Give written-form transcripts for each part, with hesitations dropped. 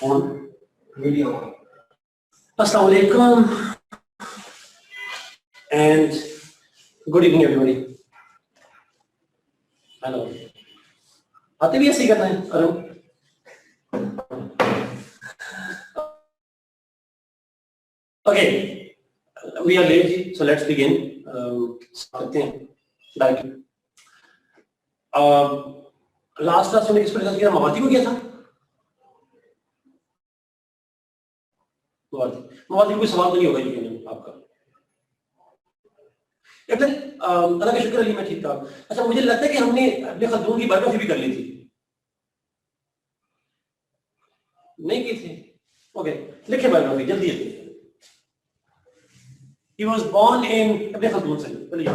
On video. Assalamu alaikum and good evening everybody. Hello. आते भी ऐसे ही करना है Arun? Okay, we are late, so let's begin. करते हैं डायरेक्टली. लास्ट क्लास में किस पर डिस्कस किया? मवादी को किया था. मवादी कोई सवाल तो नहीं होगा ये आपका. अल्लाह का शुक्र अली मैं ठीक था. अच्छा, मुझे लगता है कि हमने इब्ने खल्दून की बायोग्राफी भी कर ली थी. नहीं की थी? ओके, लिखे बायोग्राफी जल्दी जल्दी. He was born in Ibne Khaldun से. चलिए.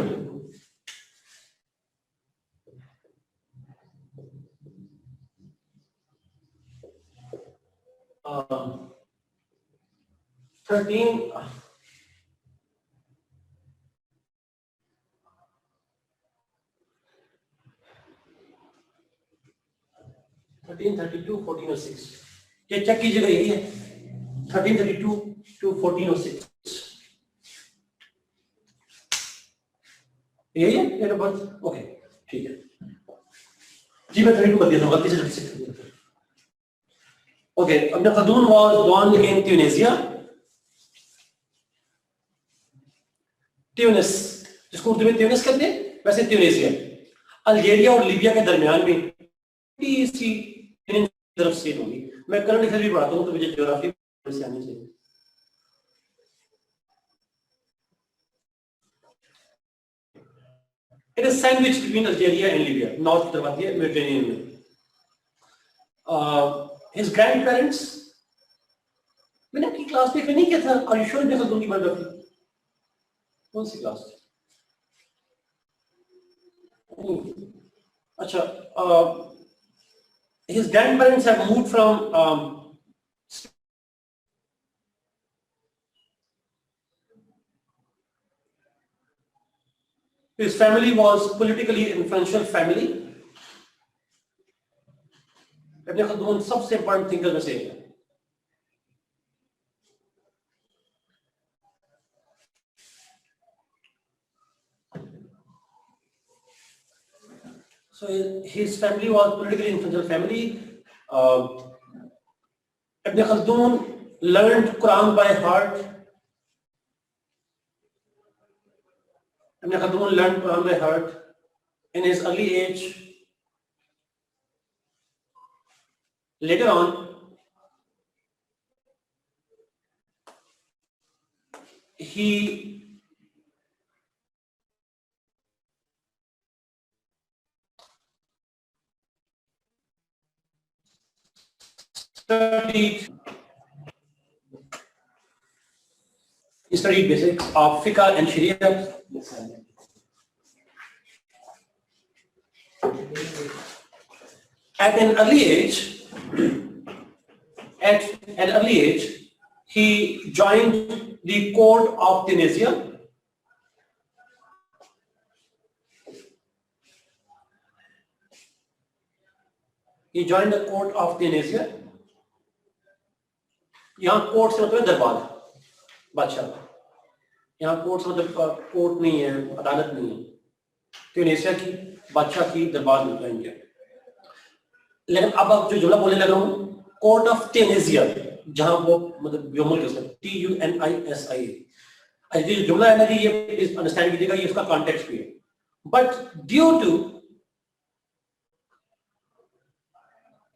1332 1406. ये चेक कीजिएगा, यही है 1332 to 1406. यही है डेट ऑफ बर्थ. ओके ठीक है जी, मैं 32 कर दिया था गलती से. Okay, Ibn Khaldun was born in Tunisia. Tunis, जिसको उर्दू में ट्यूनिस कहते हैं, वैसे ट्यूनिसिया अल्जीरिया और लीबिया के दरमियान में सी तरफ से होगी. मैं करंट अफेयर भी पढ़ाता हूँ तो मुझे ज्योग्राफी से आनी चाहिए. It is sandwiched between Algeria and Libya. North की तरफ आती है मेडिटेरेनियन में. His grandparents, मैंने आपकी क्लास में नहीं किया था. Are you sure Ibn Khaldun की बायोग्राफी? कौन सी क्लास? अच्छा, his grandparents have moved from his family was politically influential family. Ibn Khaldun सबसे इंपॉर्टेंट थिंकर में से एक है. So his family was politically influential family. Ibne Khaldun learned Quran by heart. Ibne Khaldun learned Quran by heart in his early age. Later on, he studied basics of fiqh and sharia. At an early age, he joined the court of Tunisia. He joined the court of Tunisia. यहाँ court से मतलब दरबार, बादशाह. यहाँ court से मतलब court नहीं है, अदालत नहीं है. ट्यूनीसिया की बादशाह की दरबार में ज्वाइन किया. लेकिन अब जो जुमला बोलने लगा हूँ, कोर्ट ऑफ ट्यूनीसिया, जहाँ वो मतलब जो मुल्क है, TUNISIA. ये जुमला है ना जी, ये अंडरस्टैंड कीजिएगा, ये उसका कॉन्टेक्स्ट भी है. But due to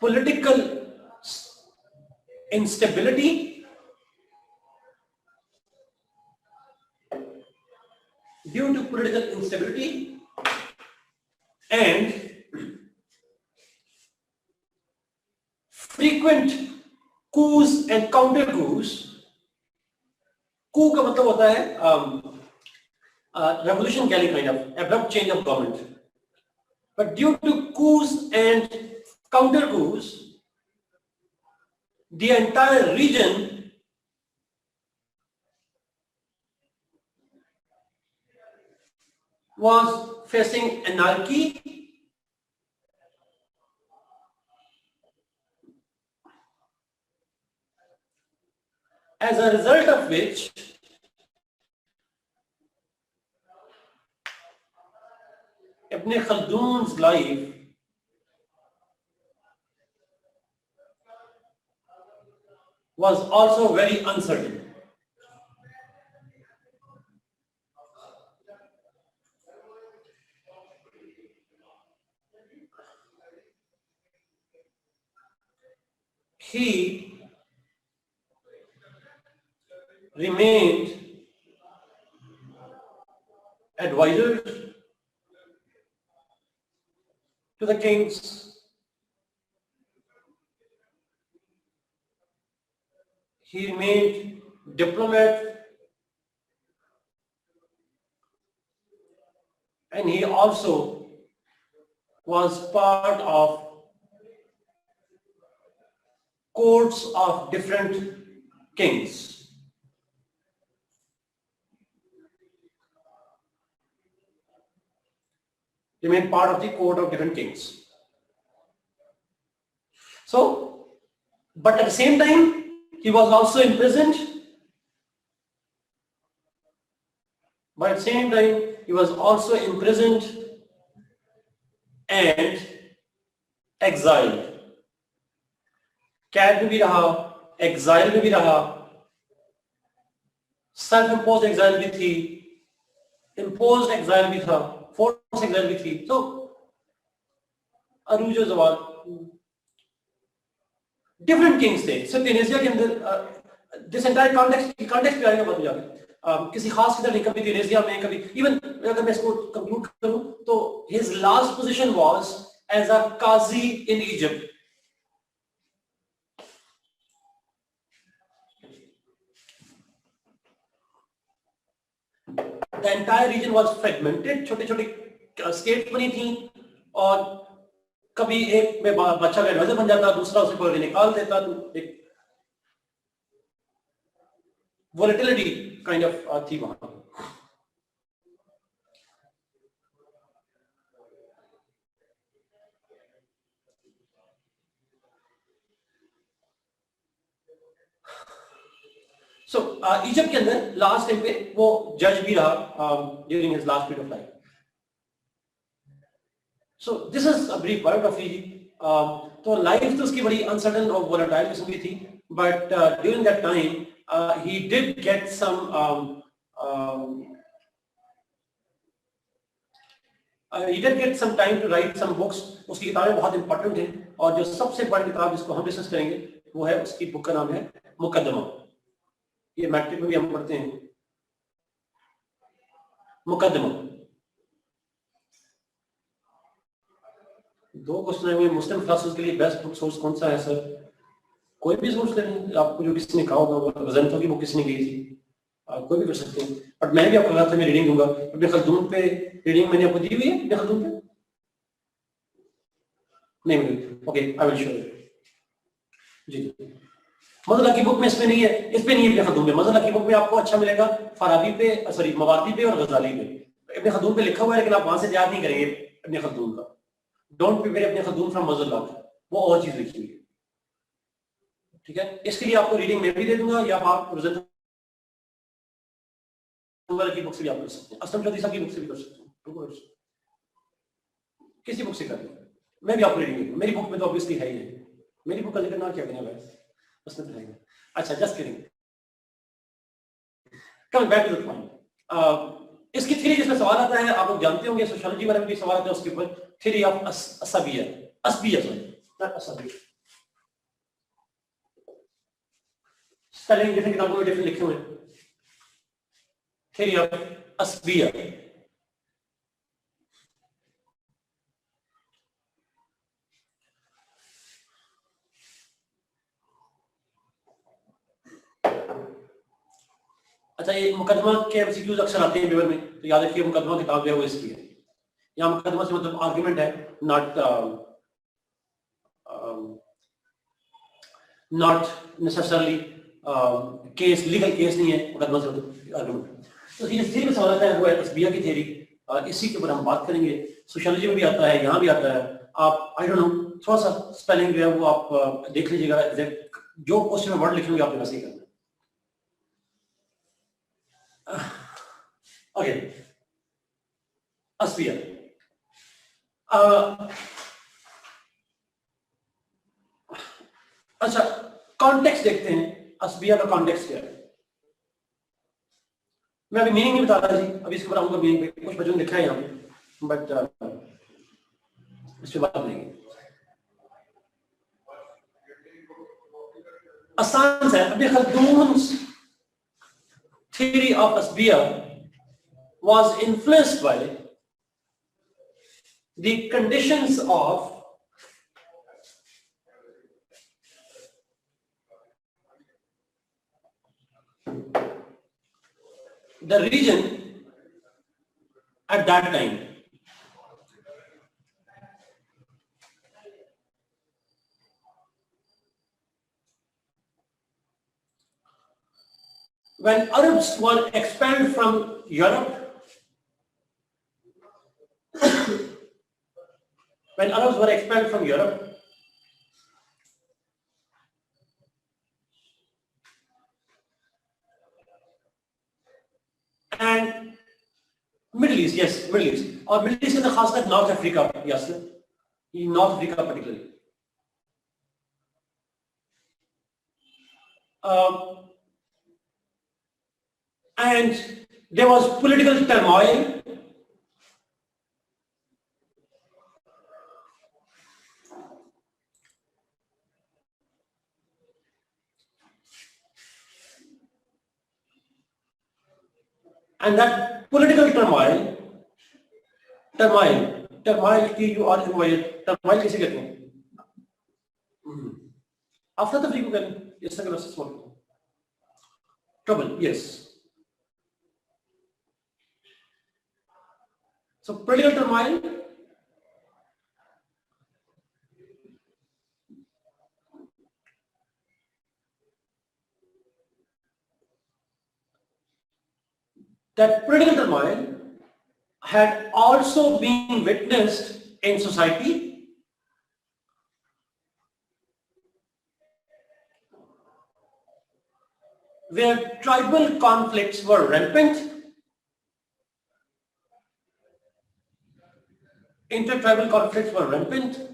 political instability, and frequent coups and counter coups. coup का मतलब होता है revolution kind of abrupt change of government. But due to coups and counter coups, the entire region was facing anarchy, as a result of which Ibn Khaldun's life was also very uncertain. He remained advisor to the kings. He remained diplomat, and he also was part of courts of different kings. Remained part of the court of different kings. So, but at the same time, he was also imprisoned. But at the same time, he was also imprisoned and exiled. कैद में भी रहा, exile में भी रहा, self-imposed exile भी थी, imposed exile भी था, forced exile भी थी. So, अरूज ज़वाल different kings थे. सिर्फ ट्यूनीसिया के अंदर this entire context पे आएगा बाद में जाके. किसी खास की तरह नहीं, कभी ट्यूनीसिया में, कभी even अगर मैं इसको conclude करूं तो his last position was as a qazi in Egypt. The entire region was fragmented, छोटे छोटे स्टेट बनी थी और कभी एक में बच्चा का एडवाइजर बन जाता, दूसरा उसे पकड़ के निकाल देता, तो एक वोलेटिलिटी काइंड ऑफ थी वहां. So, इजिप्ट के अंदर लास्ट टाइम पे वो जज भी रहा during his last period of life. So this is a brief biography. तो लाइफ तो उसकी बड़ी अनसर्टन और वोलेटाइल किस्म की थी, but during that time he did get some time to write some books. उसकी किताबें बहुत इंपॉर्टेंट हैं और जो सबसे बड़ी किताब जिसको हम डिस्कस करेंगे वो है, उसकी बुक का नाम है मुकदमा. ये मैट्रिक में भी हम पढ़ते हैं, मुकदमा. दो क्वेश्चन है, मुस्लिम फिलोसफर्स के लिए बेस्ट बुक सोर्स कौन सा है सर? कोई भी सोर्स ले लें आपको, जो किसी ने कहा होगा. गजंतो की बुक किसी ने की थी, कोई भी कर सकते हैं. बट मैं भी आपको कहा था मैं रीडिंग दूंगा. इब्ने खल्दून पे रीडिंग मैंने आपको दी हुई है. इब्ने खल्दून पे नहीं मिली. Okay, I will show you. जी, मज़ला की बुक में इसमें नहीं है, इस पे नहीं है. इब्ने खल्दून पे, मज़ला की बुक में आपको अच्छा मिलेगा फाराबी पे, सॉरी मवादी पे और गजाली पे. इब्ने खल्दून पे लिखा हुआ है, लेकिन आप वहां से याद नहीं करेंगे इब्ने खल्दून का. Don't prepare Ibn Khaldun from मज़ला, वो और चीज लिखी हुई है. ठीक है, इसके लिए आपको रीडिंग में भी दे दूंगा, या आप की बुक से भी आप कर सकते हैं, असलम चौधरी साहब की बुक से भी कर सकते हैं, किसी बुक से कर लें. मैं भी आपको रीडिंग दूंगा. मेरी बुक में तो ऑब्वियसली है ही है. मेरी बुक का जिक्र ना क्या करना है, उसने तो है. अच्छा, just kidding. Coming back to the point. इसकी थ्योरी जिसमें सवाल आता है, आप लोग जानते होंगे, सोशियोलॉजी वाले में भी सवाल आता है उसके ऊपर. थ्योरी ऑफ असबिया, असबिया सॉरी नॉट असबिया. स्पेलिंग डिफरेंट किताबों में डिफरेंट लिखे हुए हैं. थ्योरी ऑफ असबिया. अच्छा, ये मुकदमा के एमसीक्यूज अक्सर आते हैं पेपर में, तो याद रखिए मुकदमा किताब जो है वो इसकी है. यहाँ मुकदमा से मतलब आर्गुमेंट है, not necessarily case, legal case नहीं है मुकदमा से मतलब आर्गुमेंट. तो ये थ्योरी में सवाल आता है वो है असबिया की थ्योरी. इसी के ऊपर हम बात करेंगे. सोशियोलॉजी में भी आता है, यहाँ भी आता है. आप आई डोंट नो, थोड़ा सा स्पेलिंग जो है वो आप देख लीजिएगा. जो क्वेश्चन में वर्ड लिखे होंगे आपने वैसे ही करना है. Okay, Asbia. अच्छा, कॉन्टेक्स्ट देखते हैं, असबिया का कॉन्टेक्स्ट क्या है। मैं अभी मीनिंग नहीं बता रहा जी, अभी इसके ऊपर आऊंगा मीनिंग पे, कुछ बच्चों ने लिखा है यहाँ पे, बट इस पे बात नहीं। आसान है। अभी खल्दून्स theory of asbiya was influenced by the conditions of the region at that time. When Arabs were expelled from Europe, when Arabs were expelled from Europe, and Middle East, yes, Middle East, और Middle East के अंदर खासकर North Africa, yes, North Africa particularly. And there was political turmoil. And that political turmoil T-U-R-M-O-I-L, turmoil किसे कहते हैं? After the free can yes, trouble, yes. So political turmoil, that political turmoil had also been witnessed in society, where tribal conflicts were rampant, intertribal conflicts were rampant,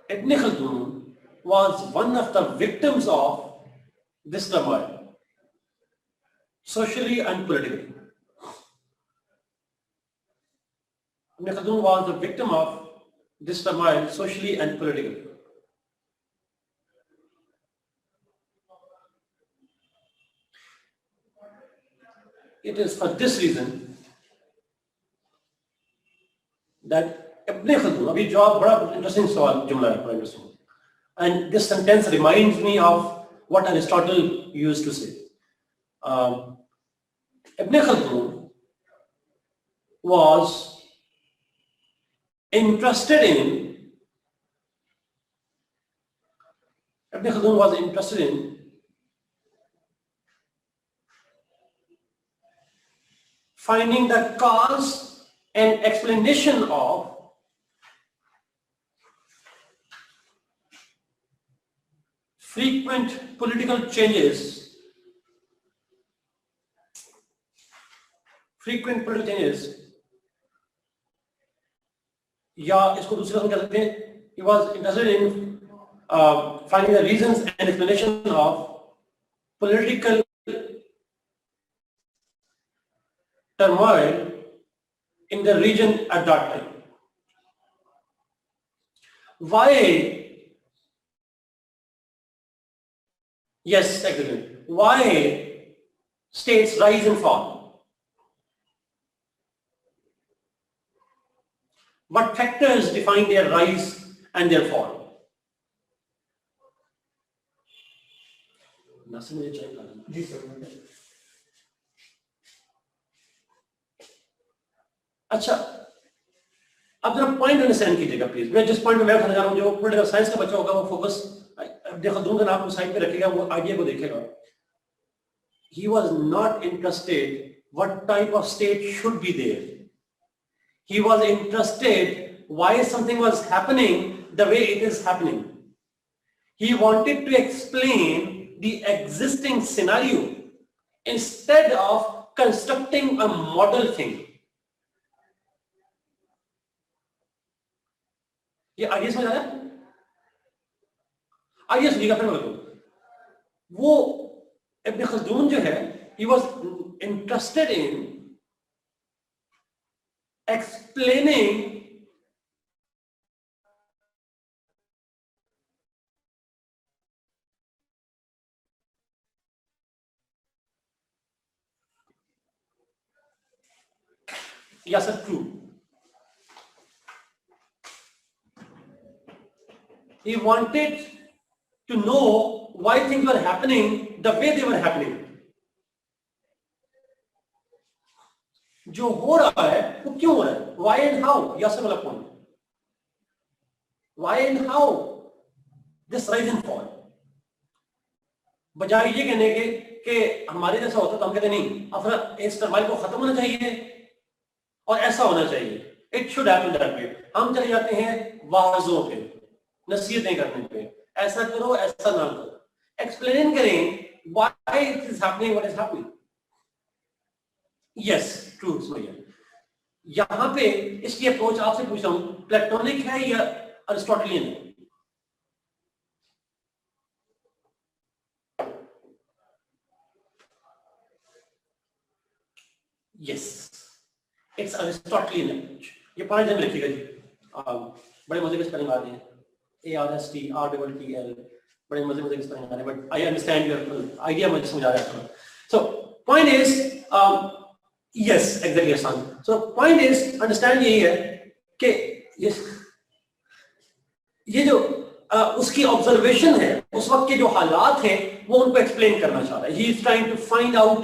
Ibne Khaldun was one of the victims of this turmoil, socially and politically. Ibne Khaldun was the victim of this turmoil, socially and politically. It is for this reason that Ibne Khaldun, अभी जो आप बड़ा interesting सवाल जुमला है, बड़ा interesting, and this sentence reminds me of what Aristotle used to say. Ibne Khaldun was interested in finding the cause and explanation of frequent political changes या इसको दूसरे हम कह सकते हैं, he was interested in finding the reasons and explanation of political turmoil in the region at that time. Why? Yes, exactly. Why states rise and fall? What factors define their rise and their fall? जी sir. अच्छा, अब जरा point understand कीजिएगा please. मैं जिस point में मैं बताना चाह रहा हूँ, जो पॉलिटिकल साइंस का बच्चा होगा वो फोकस देखो, दोनों का नाम साइड पे रखेगा, वो आइडिया को देखेगा. He was not interested what type of state should be there. He was interested why something was happening the way it is happening. He wanted to explain the existing scenario instead of constructing a model thing. ये idea समझ आया? Idea सुनिएगा फिर मैं बताऊं। वो इब्ने Khaldun जो है, he was interested in explaining yes, it's true. He wanted to know why things were happening the way they were happening. जो हो रहा है वो क्यों हो रहा है? Why and how? Yes, वाला point. Why and how this rise and fall? बजाय ये कहने के कि हमारे जैसा होता तो हम कहते नहीं, अब इस टर्माइल को खत्म होना चाहिए और ऐसा होना चाहिए. It should happen that way. हम चले जाते हैं वाज़ों पे, नसीहतें करने पे, ऐसा करो ऐसा ना करो, एक्सप्लेन करें why it is happening, what is happening. Yes, true. यहाँ पे इसकी अप्रोच आपसे पूछ रहा हूं, प्लेटोनिक है या अरिस्टोटेलियन है? Yes, it's Aristotelian approach. ये पढ़ने जब लिखिएगा जी, बड़े मजे के स्पेलिंग आ रहे हैं, ARSTRTTL, बड़े मजे के स्पेलिंग आ रहे हैं, but I understand your idea, मुझे समझ आ रहा है. So point is, yes, exactly, Hassan. So point is, understand यही है कि ये जो उसकी ऑब्जर्वेशन है, उस वक्त के जो हालात हैं, वो उनको एक्सप्लेन करना चाह रहा है. He is trying to find out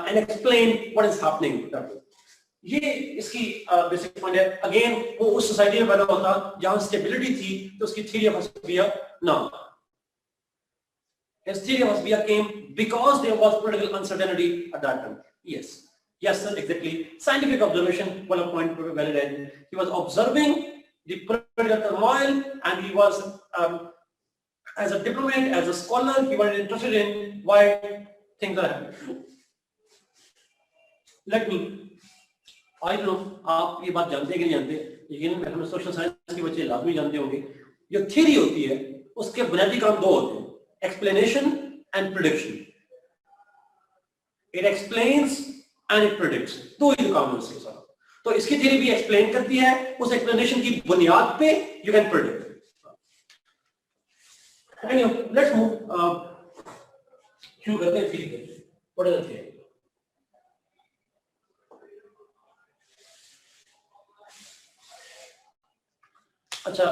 and explain what is happening. ये इसकी बेसिक पॉइंट है. अगेन वो उस सोसाइटी में पैदा होता जहां स्टेबिलिटी थी, तो उसकी थ्योरी ऑफ हस्बिया नाम. His theory of husbia came because there was political uncertainty at that time. Yes sir, exactly. Scientific observation, one point valid. He was observing the political turmoil, and he was as a diplomat, as a scholar, he was interested in why things are happening. Let me, I don't know, आप ये बात जानते हैं कि नहीं जानते, लेकिन हमें सोशल साइंस के बच्चे लाजमी जानते होंगे. जो थ्योरी होती है उसके बुनियादी काम दो होते हैं, explanation and prediction. It explains and it predicts, दो ही काम है उसके साथ. तो इसकी थ्योरी भी एक्सप्लेन करती है, उस एक्सप्लेनेशन की बुनियाद पे you can predict. Anyway, let's move. शुरू करते हैं थ्योरी पे. What is the theory? अच्छा,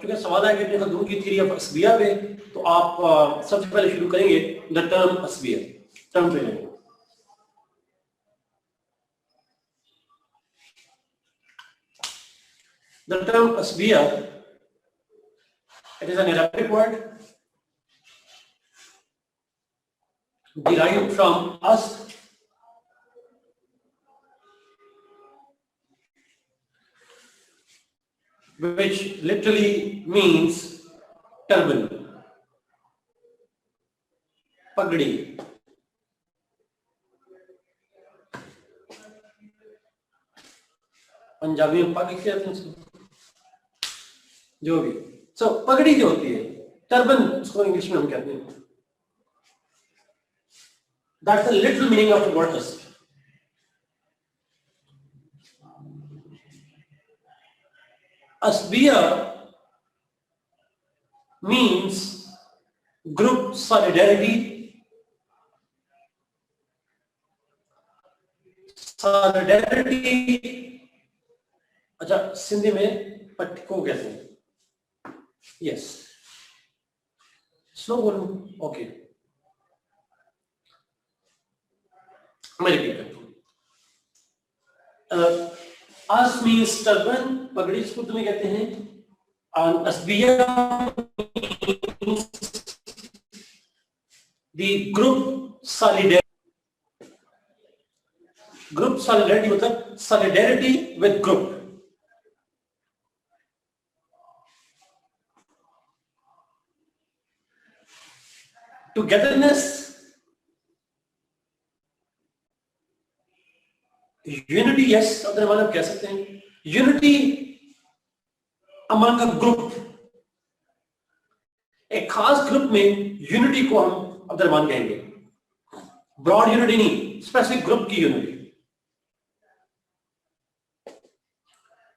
क्योंकि सवाल है कि इब्ने खल्दून की थ्योरी ऑफ हस्बिया पे, तो आप सबसे पहले शुरू करेंगे द टर्म हस्बिया. टर्म पे लेंगे. The term husbia, it is an Arabic word derived from us, which literally means turban, pagdi. Punjabi में पग कहते हैं उसको, जो भी. सो पगड़ी जो होती है, टर्बन उसको इंग्लिश में हम कहते हैं. That's the little meaning of the word हस्ब. हस्बिया means group solidarity. अच्छा, सिंधी में पट्टी को कहते हैं. यस, स्लो बोलूं? ओके, मैं रिपीट करता हूं. अस मीन्स टर्बन, पगड़ी इसको तुम्हें कहते हैं. अस्बिया the group solidarity. Group solidarity मतलब solidarity with group. togetherness, unity, yes, Abdul आप कह सकते हैं, unity among a group, एक खास ग्रुप में यूनिटी को हम अब्दुल कहेंगे, ब्रॉड यूनिटी नहीं, स्पेसिफिक ग्रुप की यूनिटी।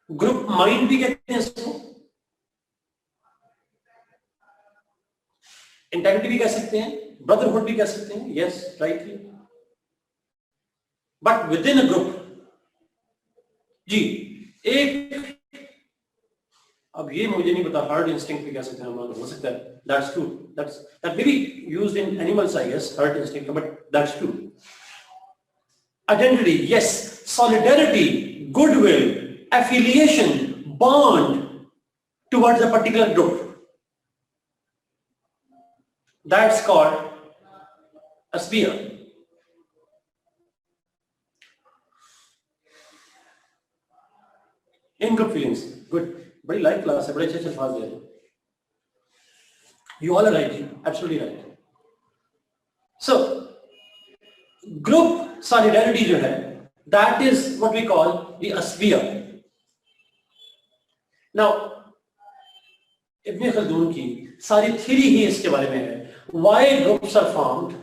ग्रुप माइंड भी कहते हैं इसको, इंटेग्रिटी भी कह सकते हैं, ब्रदरहुड भी कह सकते हैं, yes rightly, but within a group जी। एक, अब ये मुझे नहीं पता हर्ड इंस्टिंक्ट भी कह सकते हैं, हो सकता है, that's true, that may be used in animals I guess, herd instinct, but that's true. Identity, yes, solidarity, goodwill, affiliation, bond towards a particular group, that's called a sphere. In group feelings, good, very light class है, बड़े अच्छे अल्फाज दे रहे हैं, you all are right, absolutely right. So group solidarity जो है, that is what we call the sphere. Now Ibn Khaldun की सारी थ्योरी ही इसके बारे में है, why groups are formed,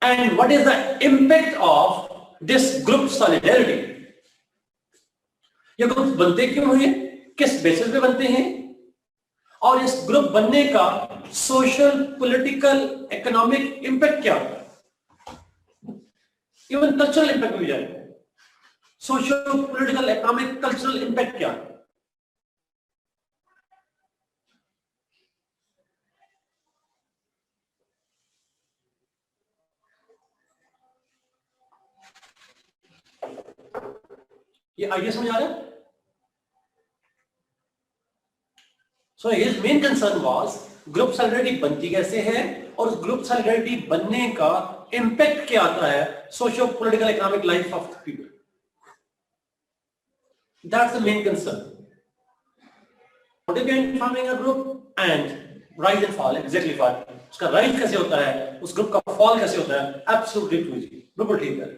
and what is the impact of this group solidarity. ये group बनते क्यों हैं, किस बेसिस पे बनते हैं, और इस ग्रुप बनने का सोशल, पॉलिटिकल, इकोनॉमिक इंपैक्ट क्या होता है, इवन कल्चरल इंपैक्ट भी जाए, social, political, economic, cultural impact क्या है। ये आइडिया समझ आ रहा है? So his main concern was group solidarity बनती कैसे है, और उस ग्रुप सॉलिडरिटी बनने का इंपैक्ट क्या आता है socio political economic life of people. That's the main concern. What is forming a group and rise and fall, exactly what, उसका rise कैसे होता है, उस ग्रुप का फॉल कैसे होता है, एब्सोल्युटली ट्रू जी, बिल्कुल ठीक है।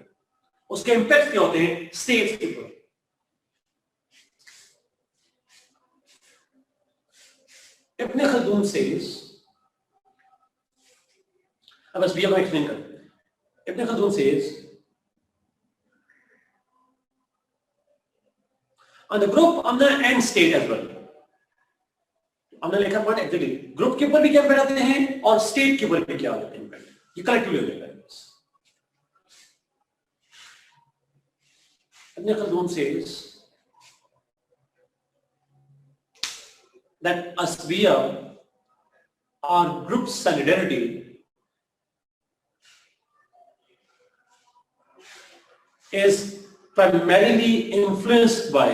उसके इंपैक्ट क्या होते हैं स्टेट्स के ऊपर। इब्ने खल्दून says, अब बस को एक्सप्लेन कर। इब्ने Khaldun says on the group on the end state as well, हमने लिखा पॉइंट एक्जेक्टली, ग्रुप के ऊपर भी क्या इम्पैक्ट आते हैं और स्टेट के ऊपर भी क्या आते हैं इम्पैक्ट, ये कलेक्टिवली हो जाएगा। इब्ने Khaldun says that a sphere or group solidarity is primarily influenced by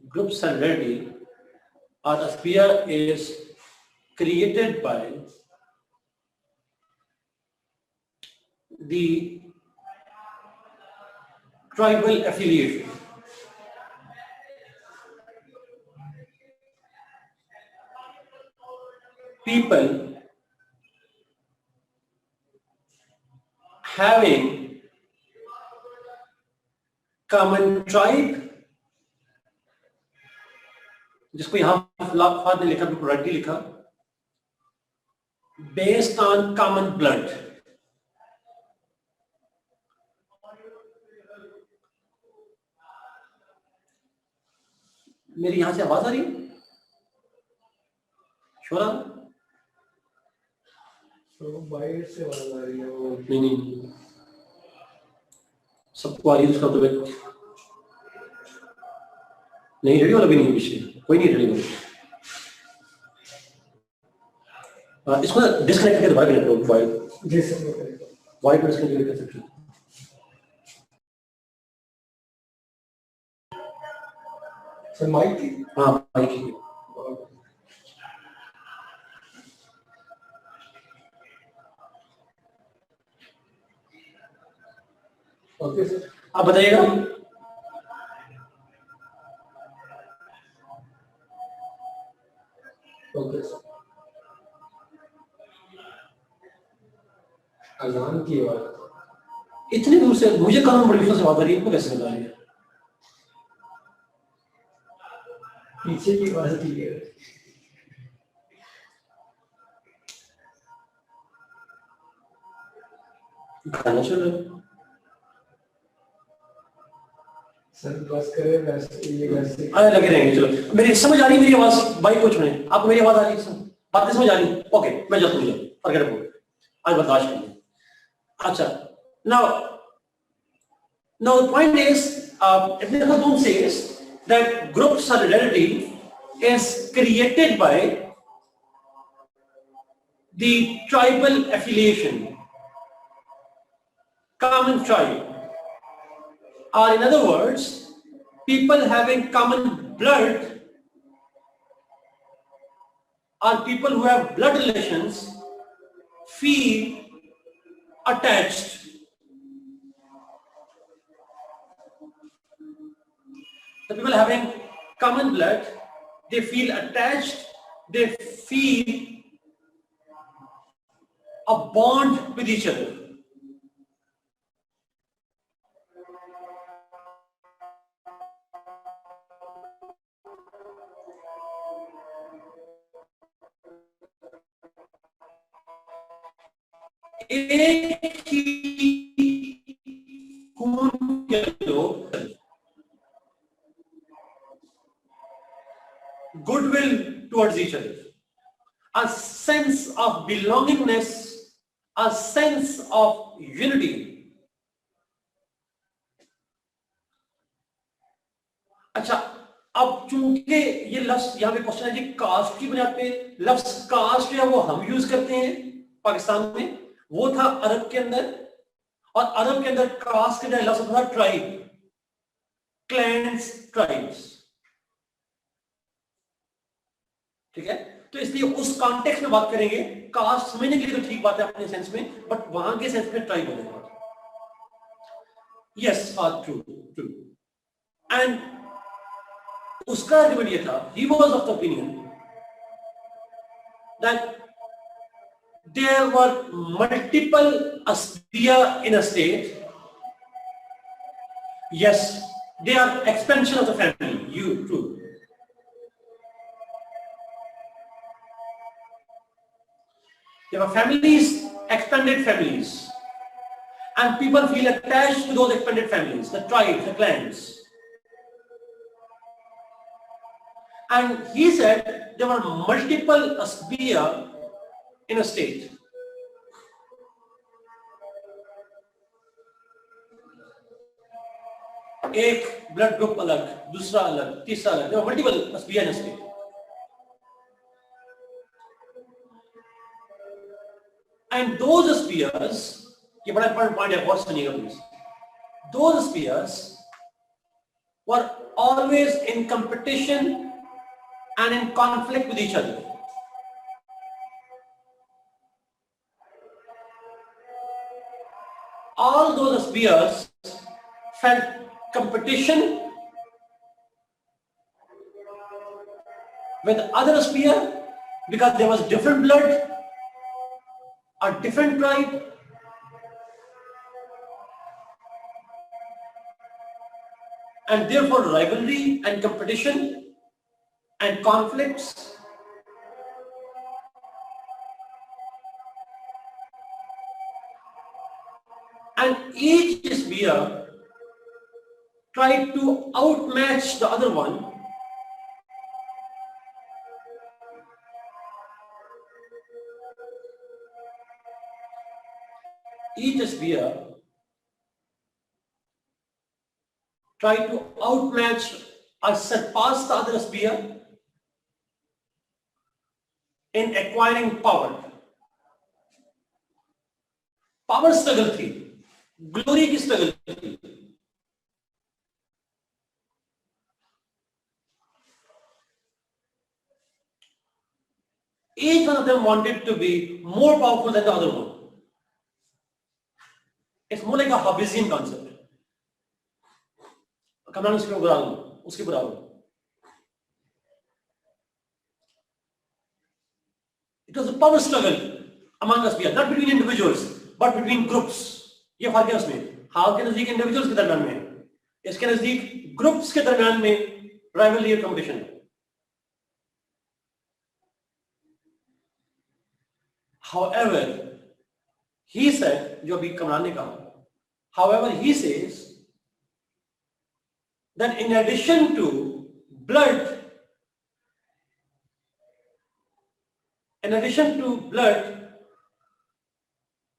group solidarity, or a sphere is created by the tribal affiliation. People having common tribe, जिसको यहां फाद ने लिखा, बिल्कुल राइटली लिखा, based on common blood. मेरी यहां से आवाज आ रही है शोरा? तो बाहर से आवाज आ रही है वो। नहीं सबको आ रही है, उसका तो नहीं, रेडियो वाला भी नहीं पीछे, कोई नहीं रेडियो। इसको डिस्कनेक्ट करके दोबारा कनेक्ट करो, वायर जी सर, वायर को डिस्कनेक्ट कर सकते हो। सर माइक की, हाँ माइक की। Okay sir. आप बताइएगा। Okay sir. अजान की आवाज इतनी दूर से मुझे कहाँ बड़ी मुश्किल से बात आ रही है, कैसे बता रही है? पीछे की आवाज की है। खाना चल रहा है सर बस करे वैसे ये वैसे अरे लगे रहेंगे। चलो मेरी समझ आ रही, मेरी आवाज बाइक को छोड़े, आपको मेरी आवाज आ रही है? बातें समझ आ रही? ओके मैं जल्द मुझे फॉरगेट अबाउट, आज बर्दाश्त करिए। अच्छा, now the point is, Ibne Khaldun says that group solidarity is created by the tribal affiliation, common tribe, or in other words, people having common blood or people who have blood relations feel attached. The people having common blood, they feel attached, they feel a bond with each other. एक ही खून के लोग, goodwill towards each other, a sense of belongingness, a sense of unity. अच्छा, अब चूंकि ये लफ्ज यहाँ पे क्वेश्चन है जी कास्ट की बुनियाद पे, लफ्ज कास्ट जो है वो हम यूज करते हैं पाकिस्तान में, वो था अरब के अंदर, और अरब के अंदर कास्ट के लफ्ज था ट्राइब, क्लैंस, ट्राइब्स। ठीक है, तो इसलिए उस कॉन्टेक्स्ट में बात करेंगे। कास्ट समझने के लिए तो ठीक बात है अपने सेंस में, बट वहां के सेंस में ट्राइब हो जाएगा। Yes, true true. एंड उसका आर्गुमेंट ये था, he was of the opinion that there were multiple asbiya in a state. Yes, they are expansion of the family. True. There were families, expanded families, and people feel attached to those expanded families, the tribes, the clans. And he said there were multiple asbiya in a state. एक blood group अलग, दूसरा अलग, तीसरा अलग, there were multiple asbiya in a state. And those asbiyas, ये बड़ा important point है, बहुत सुनिएगा please. Those asbiyas were always in competition and in conflict with each other. All those asbiyas felt competition with other asbiya because there was different blood, a different tribe, and therefore rivalry and competition and conflicts. And each asbiya tried to outmatch the other one each asbiya tried to outmatch or surpass the other asbiya in acquiring power. Power struggle थी, glory की struggle थी। Each one of them wanted to be more powerful than the other one. It's more like a Hobbesian concept. Command उसके बुरा हूं, उसके बुरा हूं। It was a power struggle among us, not between individuals, but between groups. ये फर्क है उसमें। हाल के नजदीक इंडिविजुअल्स के दरमियान में, इसके नजदीक ग्रुप्स के दरमियान में राइवलरी और कंपटीशन है। However, he said, जो अभी कमरान ने कहा, however, he says that in addition to blood,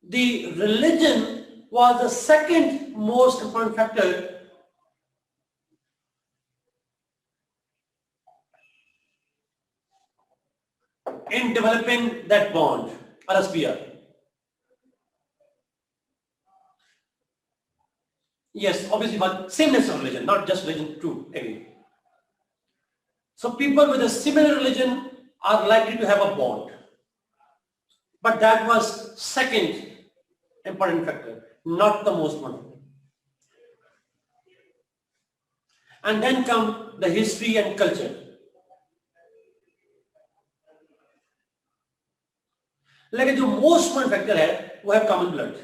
the religion was the second most important factor in developing that bond, RSPR. Yes, obviously, but sameness of religion, not just religion too, again. So people with a similar religion are likely to have a bond. But that was second important factor, not the most one. And then come the history and culture. लेकिन जो most important factor है वो है common blood.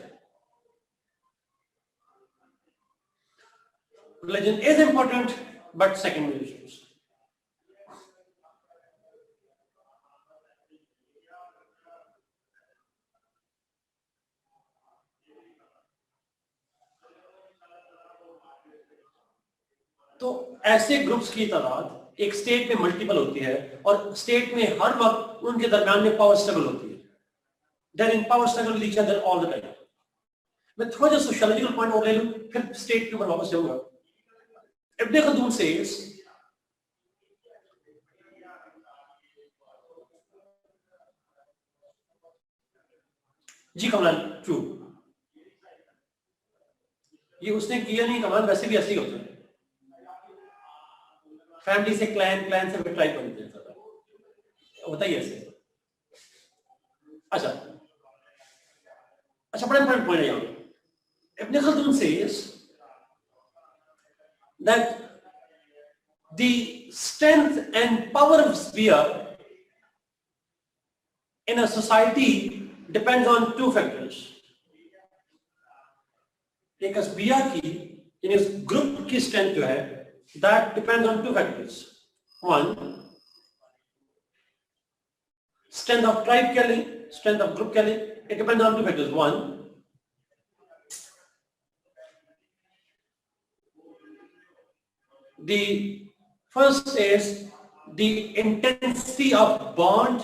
Religion is important, but secondary issues. तो ऐसे groups की तादाद एक स्टेट में मल्टीपल होती है और स्टेट में हर वक्त उनके दरमियान में पावर स्ट्रगल होती है। They're in power struggle with each other all the time. मैं थोड़ा सा सोशियोलॉजिकल पॉइंट और ले लूं, फिर स्टेट के ऊपर वापस जाऊंगा। इब्ने खल्दून says जी कमरान ट्रू, ये उसने किया नहीं, कमरान वैसे भी ऐसे ही होता है। फैमिली से क्लैन, क्लैन से ट्राइब बनते हैं, होता ही ऐसे। अच्छा, बड़ा इंपॉर्टेंट पॉइंट है यहाँ। इब्ने Khaldun says that the strength and power of sphere in a society depends on two factors. एक स्पीयर की, यानी उस ग्रुप की स्ट्रेंथ जो है, that depends on two factors. One, strength of tribe कह लें, strength of group कह लें, it depends on two factors. One, the first is the intensity of bond,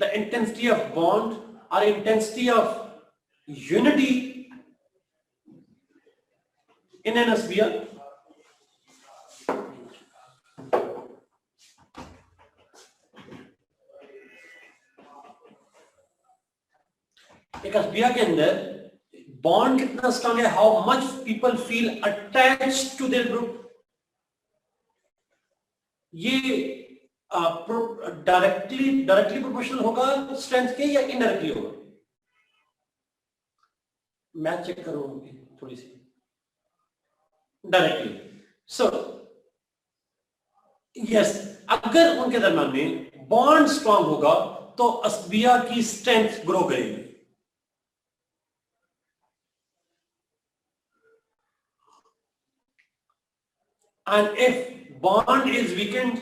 or intensity of unity in an sphere. एक sphere के अंदर bond कितना strong है, how much people feel attached to their group, ये directly proportional होगा strength के या indirectly होगा? मैच चेक करो थोड़ी सी डायरेक्टली। सो यस, अगर उनके दरमियान में बॉन्ड स्ट्रांग होगा तो अस्बिया की स्ट्रेंथ ग्रो करेगी। And if bond is weakened,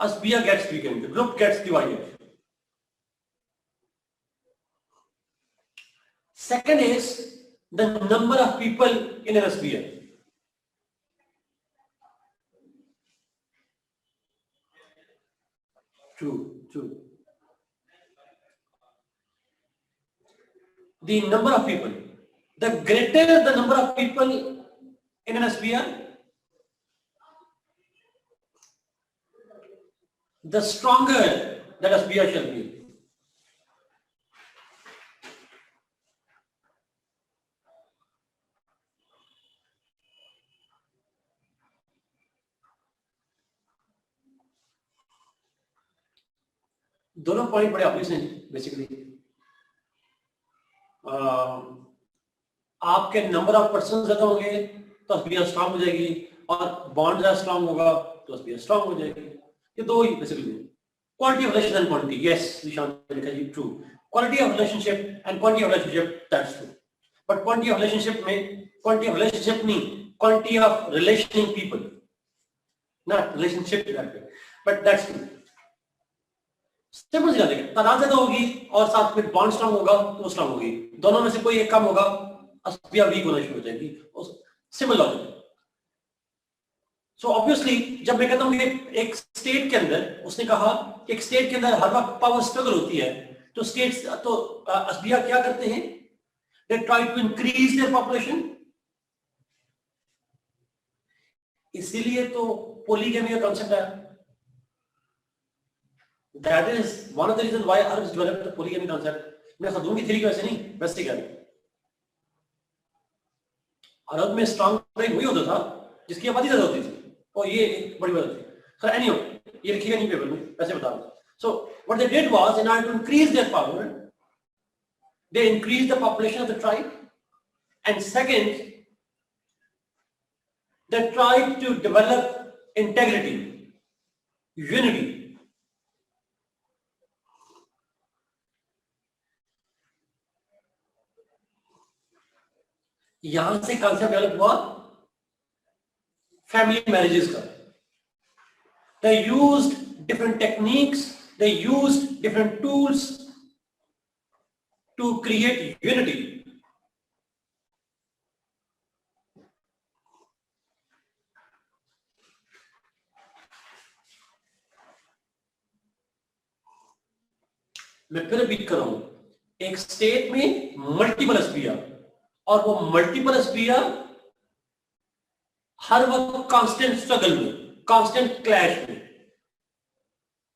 asbiya gets weakened, the group gets divided. Second is the number of people in an asbiya. True. The number of people. The greater the number of people in an asbiya, the stronger that asbiya shall be. दोनों point बड़े obvious हैं basically. आपके number of person ज्यादा होंगे तो असबिया strong हो जाएगी, और बॉन्ड ज्यादा स्ट्रांग होगा तो असबिया स्ट्रांग हो जाएगी। ये दो ही basically. Quality of relation and quantity, yes Nishan ने लिखा जी, true. Quality of relationship and quantity of relationship, that's true. But quantity of relationship में क्वांटिटी ऑफ रिलेशनशिप नहीं, quantity of relationing people, not relationship that way, but that's true. Simple सी बात है, तादाद ज्यादा होगी और साथ में बॉन्ड स्ट्रांग होगा तो स्ट्रांग होगी, दोनों में से कोई एक कम होगा असबिया वीक होना शुरू हो जाएगी। Simple logic. सो ऑब्वियसली जब मैं कहता हूं कि एक स्टेट के अंदर, उसने कहा कि एक स्टेट के अंदर हर वक्त पावर स्ट्रगल होती है, तो स्टेट्स तो असबिया क्या करते हैं, they try to increase their population. इसीलिए तो पोलीगैमी का कांसेप्ट आया। That is one of the reasons why Arabs developed the polygamy concept. मैं खल्दून की थ्योरी की वजह से नहीं, वैसे क्या अरब में स्ट्रांग ब्रेक वही होता था जिसकी आबादी ज्यादा होती थी, और ये एक बड़ी बात थी। सर एनीवे, ये लिखिएगा नहीं पेपर में, वैसे बता दूं। So what they did was, in order to increase their power, they increased the population of the tribe, and second, they tried to develop integrity, unity. यहां से कॉन्सेप्ट डेवलप हुआ फैमिली मैरिजेस का। They used different techniques, they used different tools to create unity. मैं फिर repeat कर रहा हूं, एक स्टेट में मल्टीपल असबिया, और वो मल्टीपल असबिया हर वक्त कांस्टेंट स्ट्रगल में, कांस्टेंट क्लैश में।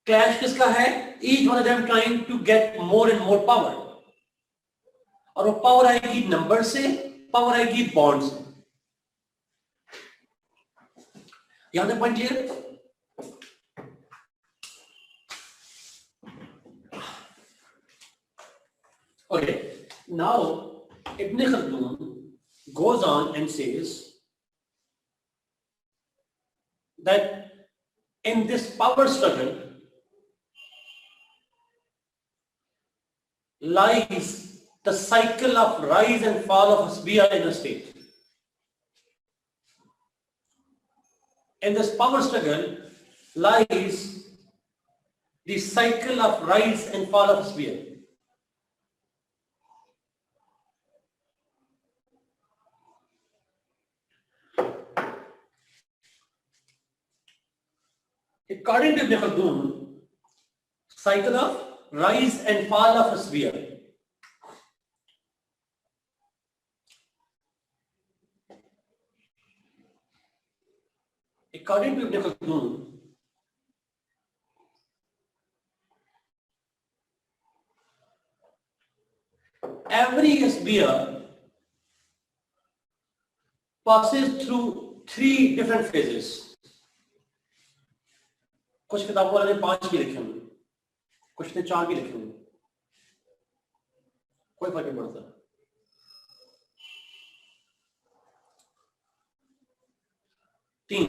क्लैश किसका है? Each one of them trying to get more and more power, और वो पावर आएगी नंबर से, पावर आएगी बॉन्ड से। यहां तक point clear? Okay, now Ibne Khaldun goes on and says that in this power struggle lies the cycle of rise and fall of asbiya in a state. In this power struggle lies the cycle of rise and fall of asbiya. According to Ibne Khaldun, cycle of rise and fall of asbiya. According to Ibne Khaldun, every asbiya passes through 3 different phases. कुछ किताबों वाले ने 5 भी लिखे होंगे, कुछ ने 4 भी लिखे होंगे, कोई फर्क नहीं पड़ता। 3,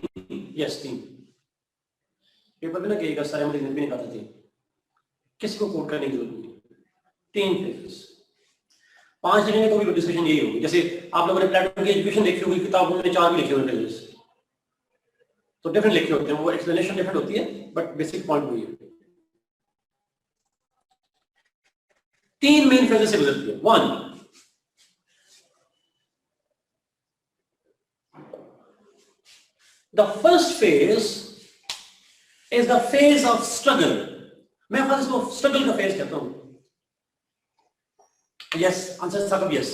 यस 3। पेपर में ना कहेगा सारे हम लिखने भी नहीं पाते थे, किसी को कोट करने की जरूरत नहीं। 3 फेजेस, 5 लिखेंगे तो भी डिस्कशन यही होगी। जैसे आप लोगों ने प्लेटो की एजुकेशन देखी होगी, किताबों में 4 भी लिखे हुए फेजेस, तो डिफरेंट लिखे होते हैं, वो एक्सप्लेनेशन डिफरेंट होती है, बट बेसिक पॉइंट वही है। 3 मेन फेजेस से गुजरती है। 1, the first phase is the phase of struggle. मैं खास इसको स्ट्रगल का फेज कहता हूं। यस, आंसर साहब यस।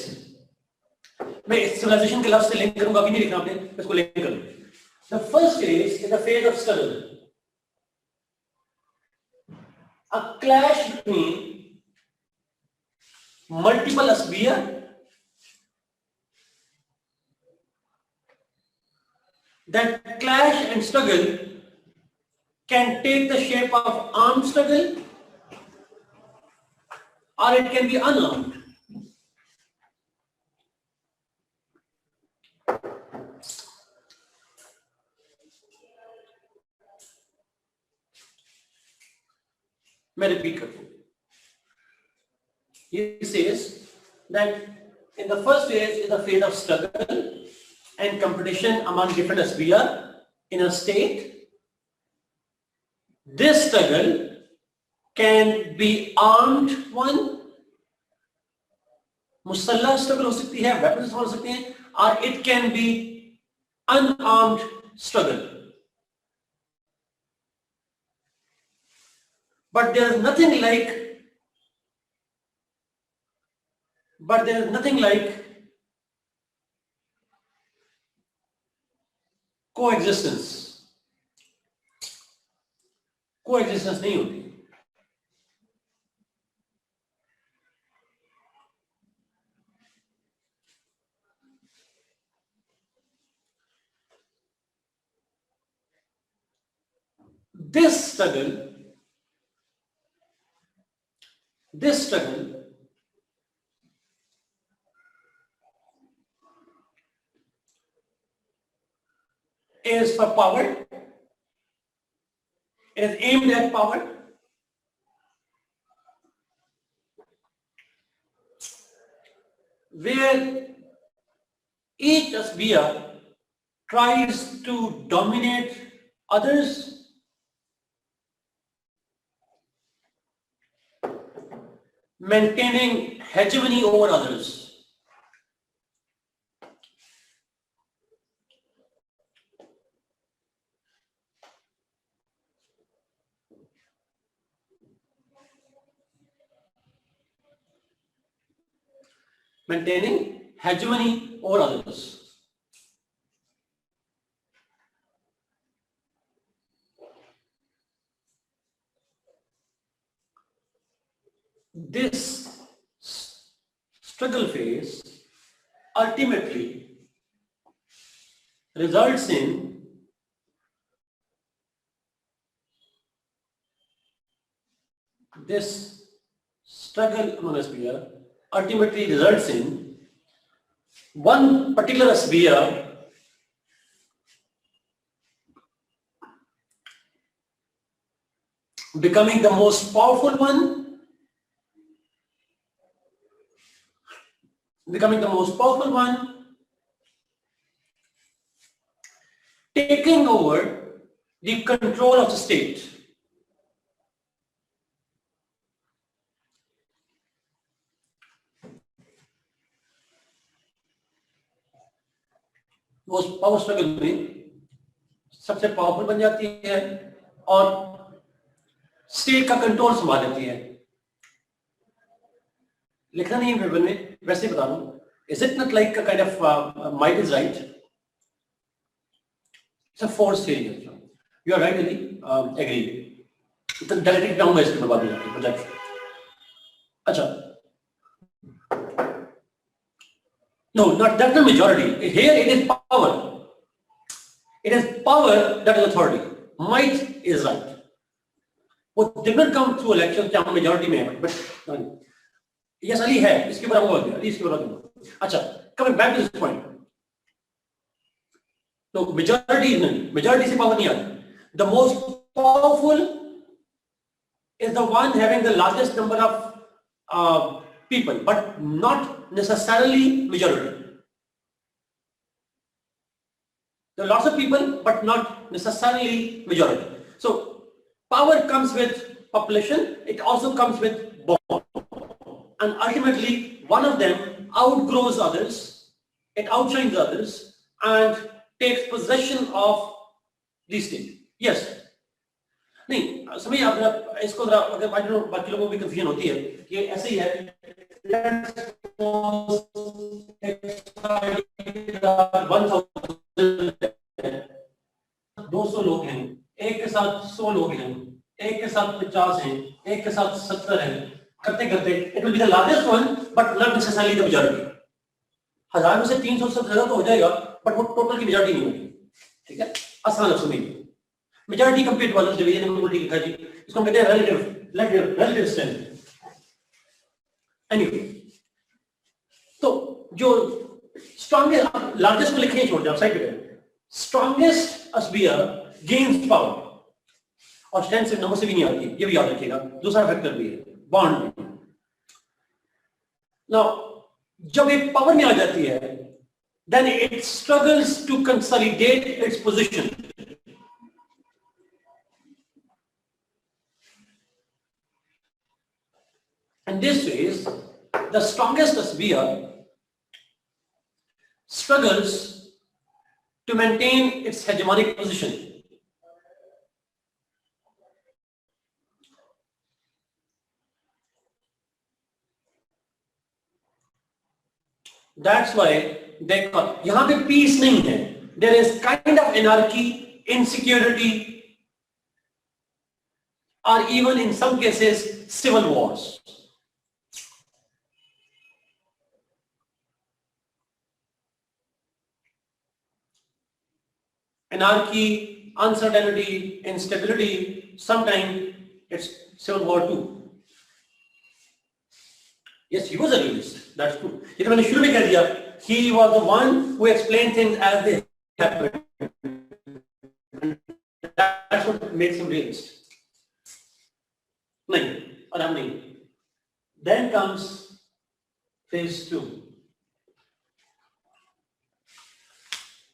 मैं सिविलाइजेशन के लफ्ज से लिंक करूंगा, अभी नहीं लिखना आपने, इसको लिंक करूं। The first phase is the phase of struggle. A clash between multiple asbiya that clash and struggle can take the shape of armed struggle or it can be unarmed. मैं repeat करता हूं. He says that in the first phase is the phase of struggle and competition among different SBR in a state. This struggle can be armed one, मुसल्लह struggle हो सकती है, weapons हो सकते हैं, or it can be unarmed struggle. But there is nothing like coexistence. Coexistence नहीं होती. This struggle is for power. It is aimed at power. Where each SBR tries to dominate others, maintaining hegemony over others. Maintaining hegemony over others. This struggle phase ultimately results in one particular SBR becoming the most powerful one, taking over the control of the state. वो power struggle में सबसे powerful बन जाती है और state का control संभाल लेती है. लिखना नहीं है पेपर में, वैसे बता रहा हूं. Is it not like a kind of might is right? It's a force theory. You are right, Ali. Agree. तो डायरेक्ट डाउन इसके बाद में जाती है प्रोजेक्ट. अच्छा. No, not that's the majority. Here it is power. It is power that is authority. Might is right. वो did not come through election क्या majority में है, but yes Ali है, इसके ऊपर हम बोल रहे हैं, इसके ऊपर हम. अच्छा, coming back to this point. तो majority से power नहीं आती. The most powerful is the one having the largest number of people, but not necessarily majority. There are lots of people, but not necessarily majority. So power comes with population. It also comes with bond, and ultimately one of them outgrows others. It outshines others and takes possession of the state. Yes. नहीं समझिए आप इसको जरा अगर बाकी लोगों को भी कंफ्यूजन होती है कि ऐसे ही है. 200 लोग हैं, एक के साथ 100 लोग हैं, एक के साथ 50 हैं, एक के साथ 70 हैं, करते करते it will be the largest one but not necessarily the majority. 1000 में से 300 से ज्यादा तो हो जाएगा but वो टोटल की मेजॉरिटी नहीं होगी. ठीक है, आसान लफ्ज़ों में मेजॉरिटी कंप्लीट वाला डिवीजन में उल्टी लिखा जी, इसको हम कहते हैं रिलेटिव स्ट्रेंथ. एनीवे, तो जो स्ट्रॉन्गेस्ट लार्जेस्ट को लिखने छोड़ दिया साइड पे. स्ट्रॉन्गेस्ट एसबीआर गेन्स पावर और स्ट्रेंथ सिर्फ नंबर से भी नहीं आती, ये भी याद रखिएगा, दूसरा फैक्टर भी है बॉन्ड। नाउ जब एक पावर में आ जाती है, then it struggles to consolidate its position. In this phase, the strongest sphere struggles to maintain its hegemonic position. That's why they call, यहाँ पे peace नहीं है, there is kind of anarchy, insecurity, or even in some cases civil wars. Anarchy, uncertainty, instability, sometimes it's civil war too. Yes, he was a realist, that's true. ये तो मैंने शुरू में कह दिया, he was the one who explained things as they happened. That's what makes him realist. नहीं, आराम नहीं. Then comes phase 2.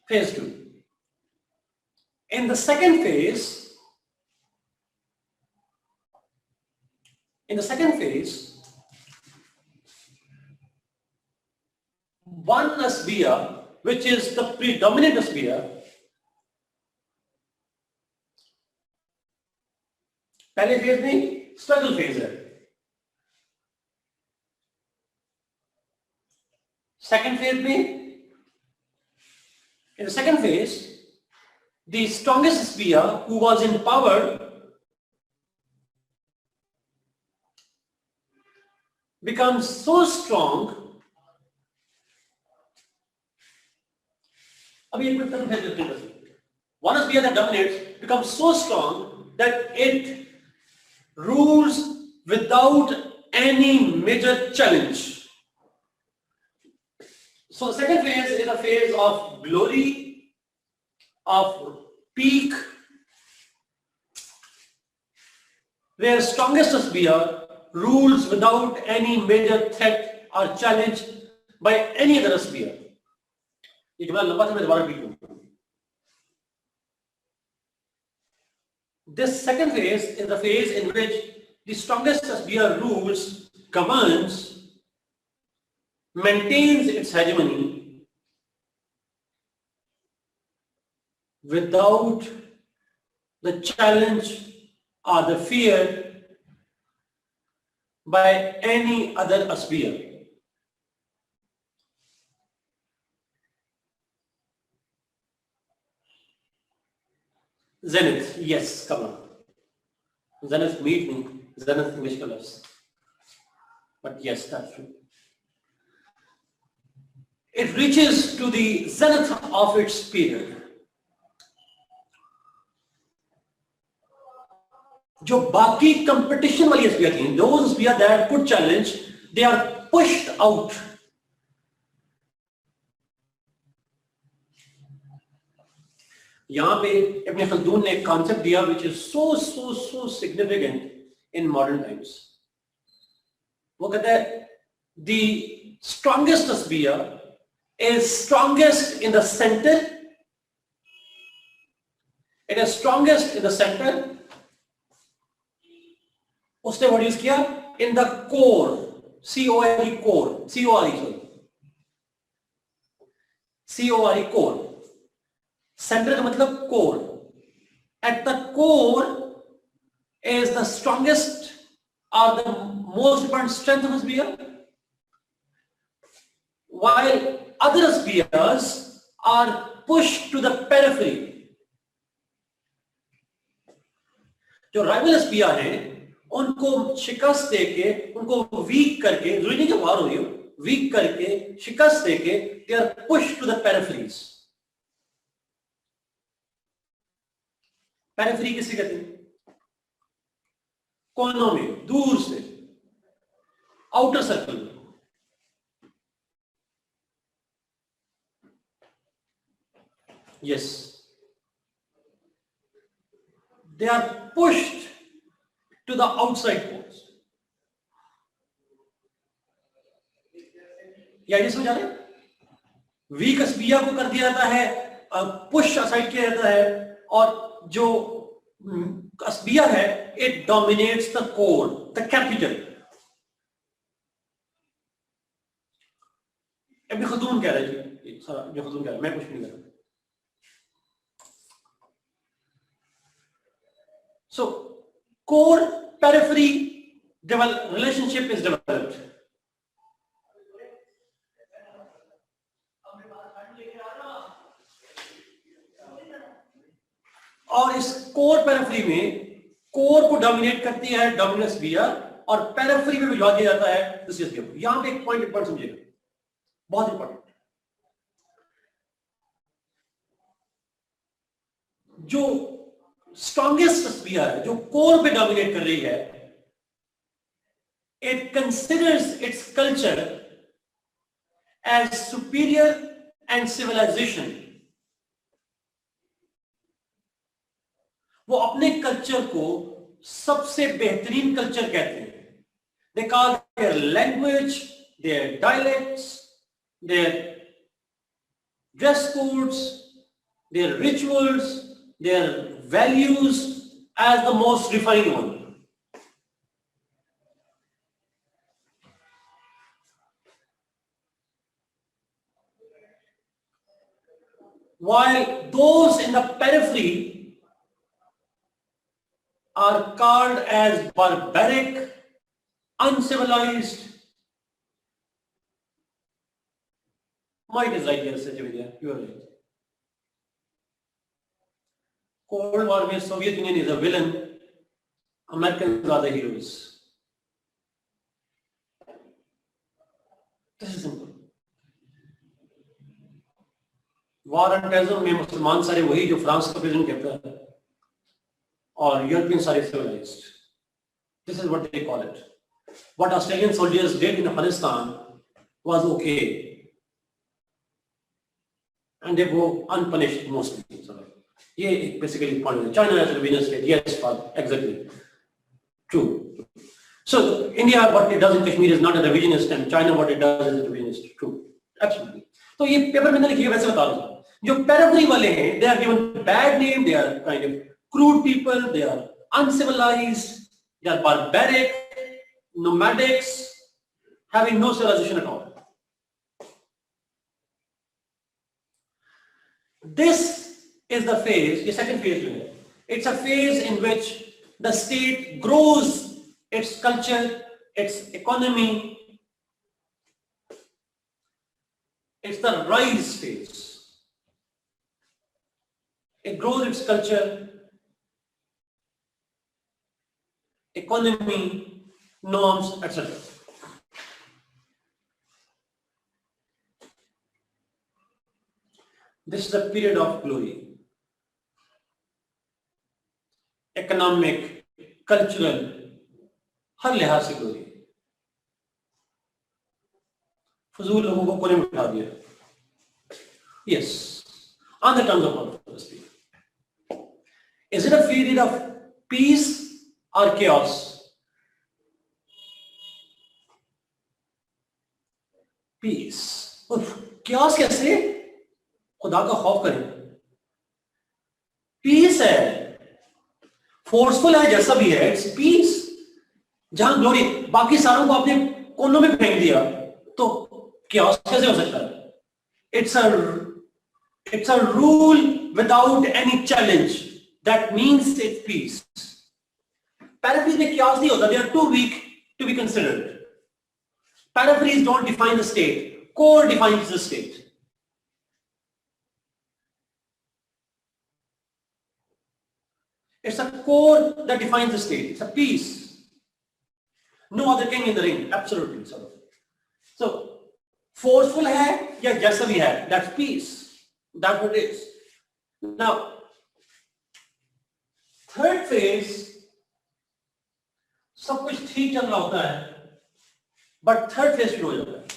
Phase 2. In the second phase, one sphere, which is the predominant sphere, पहले फेज में struggle phase है, second phase में, in the second phase, the strongest sphere who was in power becomes so strong. अभी एक minute, one sphere that dominates becomes so strong that it rules without any major challenge. So the second phase is a phase of glory, of peak, where strongest sphere rules without any major threat or challenge by any other sphere. ये जो लंबा था मैं दोबारा repeat करूंगा. This second phase is the phase in which the strongest sphere rules, governs, maintains its hegemony without the challenge or the fear by any other sphere. Zenith, yes, come on. Zenith meet me, Zenith English colors. But yes, that's true. It reaches to the zenith of its period. जो बाकी competition वाली spear थी, those sphere that could challenge, they are pushed out. यहाँ पे इब्ने Khaldun ने एक concept दिया which is so significant in modern times. वो कहता है the strongest sphere is strongest in the center. It is strongest in the center. उसने word use किया in the core, C-O-R-E, core, C-O-R-E, sorry, C-O-R-E, core. Centre का मतलब core. At the core is the strongest or the most important strength of a sphere, while other spheres are pushed to the periphery. जो rival spear हैं उनको शिकस्त देके, उनको week करके, जरूरी नहीं कि वार हो रही हो, वीक करके, शिकस्त देके, they are pushed to the peripheries. Periphery किसे कहते हैं? कोनों में, दूर से, आउटर सर्कल में. Yes, they are pushed to the outside poles. या ये समझ आ रहे हैं? वीक अस्बिया को कर दिया जाता है, पुश असाइड किया जाता है, और जो अस्बिया है it dominates the core, the capital. Ibn Khaldun कह रहा है जी, सारा जो खल्दून कह रहा है, मैं कुछ नहीं कह रहा. So core periphery relationship is developed. और इस कोर पेरिफेरी में कोर को डोमिनेट करती है डोमिनेंस बियर, और पेरिफेरी में भिजवा दिया जाता है दिस इज गिवन. यहां पे एक पॉइंट समझिएगा, बहुत इंपॉर्टेंट. जो स्ट्रॉन्गेस्ट स्फीयर है, जो कोर पे डोमिनेट कर रही है, it considers its culture as superior and civilisation. वो अपने कल्चर को सबसे बेहतरीन कल्चर कहते हैं. They call their language, their dialects, their dress codes, their rituals, their values as the most refined one. While those in the periphery are called as barbaric, uncivilized. Might is right here, Sajjavidya, you are right. Cold War में Soviet Union is a villain, Americans are the heroes. This is simple. War and terrorism में मुसलमान सारे वही जो France का president कहता है, और यूरोपियन सारे civilized. This is what they call it. What Australian soldiers did in Afghanistan was okay, and they go unpunished mostly. So, ये basically point है. China as a revisionist state, yes, exactly, true. So India, what it does in Kashmir is not a revisionist, and China what it does is a revisionist, true, absolutely. तो ये paper में लिखिए, वैसे बता रहा हूँ. जो periphery वाले हैं, they are given bad name, they are kind of crude people, they are uncivilized, they are barbaric, nomadics, having no civilization at all. This is the phase, the second phase. It's a phase in which the state grows its culture, its economy. It's the rise phase. It grows its culture, economy, norms, etc. This is the period of glory. Economic, cultural, हर लिहाज से glory. फजूल लोगों को कोने में बिठा दिया. Yes, on the terms of policy. Is it a period of peace or chaos? Peace. chaos कैसे? खुदा का खौफ करें. पीस है, फोर्सफुल है, जैसा भी है, इट्स पीस. जहां ग्लोरी, बाकी सारों को आपने कोनों में फेंक दिया, तो chaos कैसे हो सकता है? It's a rule without any challenge. That means it's peace. Peripheries में chaos नहीं होता. They are too weak to be considered. Peripheries don't define the state. Core defines the state. It's a core that defines the state. It's a piece. No other king in the ring. Absolutely. So forceful है या जैसा भी है, that's peace. That's what it is. Now, third phase, सब कुछ ठीक चल रहा होता है, but third phase शुरू हो जाता है.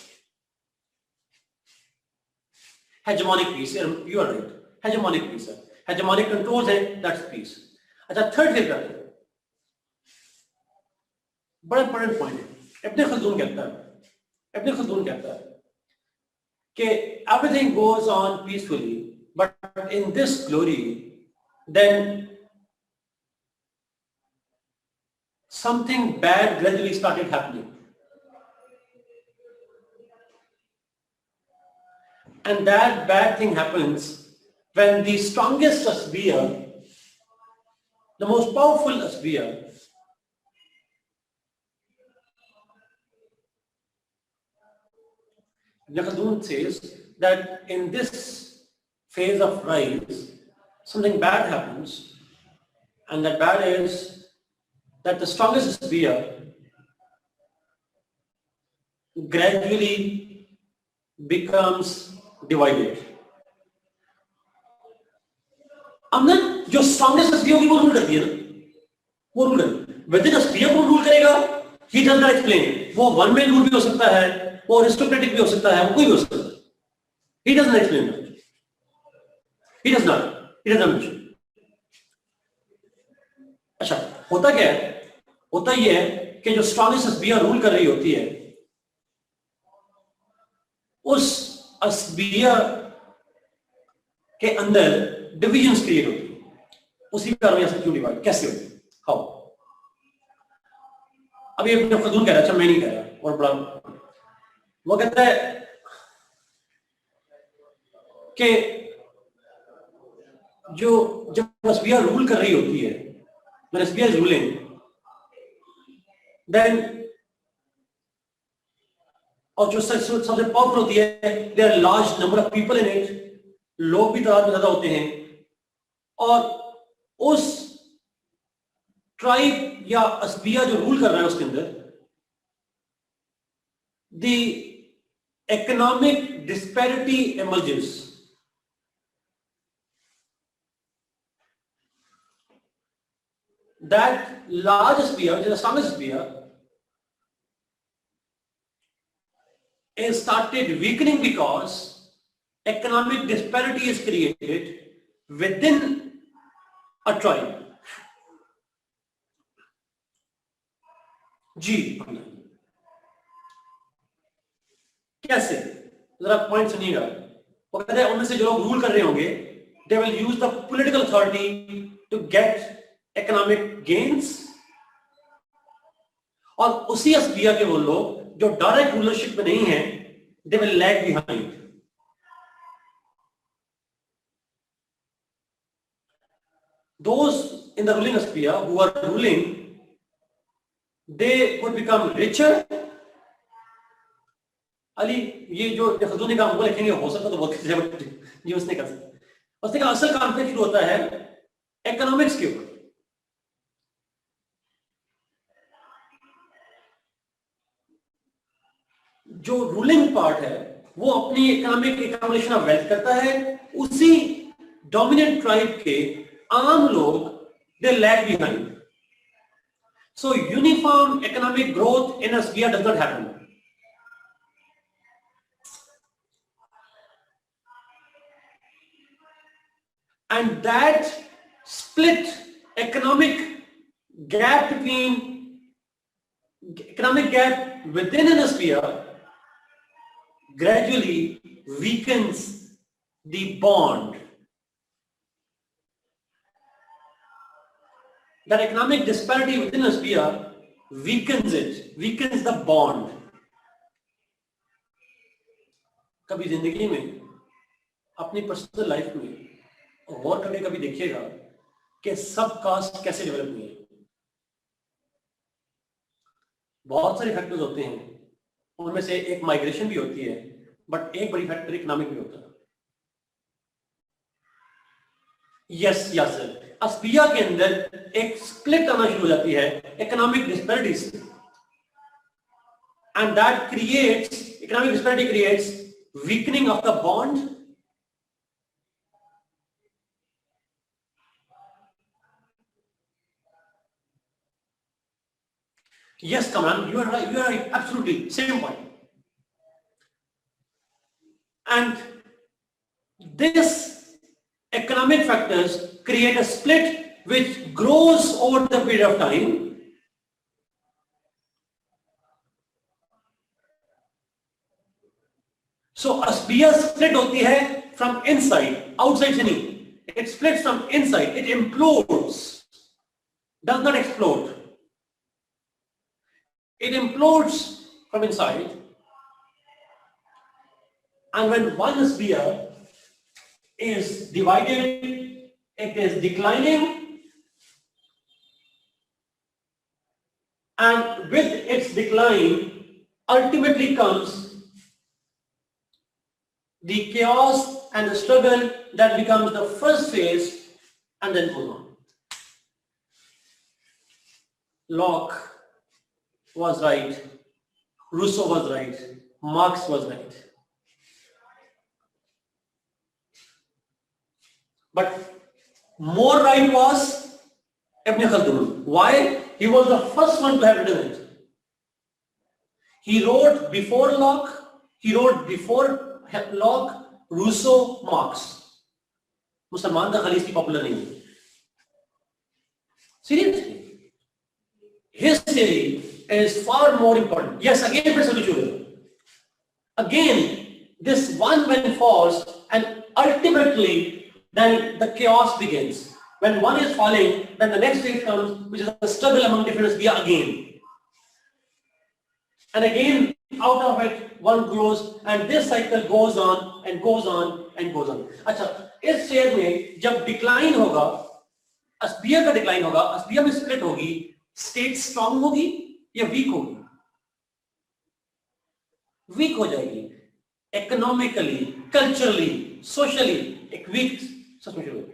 Hegemonic peace. You are right. Hegemonic peace है. Hegemonic controls है, that's peace. अच्छा, थर्ड फेज करते हैं. बड़ा इंपॉर्टेंट पॉइंट है। इब्ने खल्दून कहता है कि everything goes on peacefully, but in this glory, then something bad gradually started happening. And that bad thing happens when the strongest asbiyah, the most powerful asbiyah, Khaldun says that in this phase of rise, something bad happens, and that bad is that the strongest asbiyah gradually becomes divided. हमने जो strongest असबिया होगी वो rule करती है ना, वो rule कर within असबिया को रूल करेगा। ही डज नॉट एक्सप्लेन, वो वन मैन रूल भी हो सकता है, वो अरिस्टोक्रेटिक भी हो सकता है, वो कोई भी हो सकता है। He does not explain that, he does not. अच्छा, होता क्या है? होता ये है कि जो स्ट्रॉन्गेस्ट असबिया रूल कर रही होती है, उस असबिया के अंदर डिविजन्स क्रिएट होती है। उसी कारण में क्यों डिवाइड कैसे होती है? हाउ? अब ये खल्दून कह रहा है, अच्छा मैं नहीं कह रहा, और बड़ा वो कहता है कि जो जब असबिया रूल कर रही होती है, when असबिया इज रूलिंग, देन और जो सबसे पावरफुल होती है, there are large number of people in it, लोग भी तादाद में ज्यादा होते हैं, और उस ट्राइब या असबिया जो रूल कर रहा है उसके अंदर the economic disparity emerges. That large असबिया, which is the strongest asbiya, is started weakening because economic disparity is created within a tribe. जी कैसे? जरा पॉइंट सुनिएगा। वो कहते हैं उनमें से जो लोग रूल कर रहे होंगे, they will use the political authority to get economic gains, और उसी असबिया के वो लोग जो डायरेक्ट रूलरशिप में नहीं है, they will lag behind. Those in the ruling asbiya who are ruling, they would become richer. Ali ये जो खल्दून ने कहा वो लिखेंगे, हो सकता तो बहुत जी उसने कहा, उसने कहा असल कॉन्फ्लिक्ट शुरू होता है इकोनॉमिक्स के ऊपर। जो रूलिंग पार्ट है वो अपनी इकोनॉमिक एक्युमुलेशन ऑफ वेल्थ करता है, उसी डोमिनेंट ट्राइब के आम लोग they lag behind. So uniform economic growth in असबिया does not happen, and that split economic gap within an asbiya gradually weakens the bond. That economic disparity within asbiya weakens the bond. कभी जिंदगी में अपनी personal life में गौर करके कभी देखिएगा कि सब कास्ट कैसे डेवलप हुई है। बहुत सारे फैक्टर्स होते हैं, उनमें से एक माइग्रेशन भी होती है, बट एक बड़ी फैक्टर इकोनॉमिक भी होता है। यस सर, असबिया के अंदर एक स्प्लिट आना शुरू हो जाती है इकोनॉमिक डिस्पैरिटी से, and that creates, economic disparity creates weakening of the bond. Yes, Kamran, you are right, absolutely, same point. And this economic factors create a split which grows over the period of time, So asbia split होती है from inside, outside से नहीं. It splits from inside. It implodes, does not explode. It implodes from inside. And when one sphere is divided, it is declining, and with its decline ultimately comes the chaos and the struggle that becomes the first phase and then goes on. Locke was right, Rousseau was right, Marx was right. But more right was Ibne Khaldun. Why? He was the first one to have written it. He wrote before Locke, he wrote before Locke, Rousseau, Marx. मुसलमान का खाली इसकी popular नहीं है. Seriously. His theory is far more important. Yes, again, again, this one when falls, and ultimately then the chaos begins. When one is falling, then the next phase comes, which is the struggle among different spheres again. And again, out of it, one grows, and this cycle goes on and goes on and goes on. अच्छा, इस phase में जब decline होगा, sphere का decline होगा, sphere में split होगी, state strong होगी या वीक होगी? वीक हो जाएगी. इकोनॉमिकली, कल्चरली, सोशली एक वीक सिचुएशन होगी.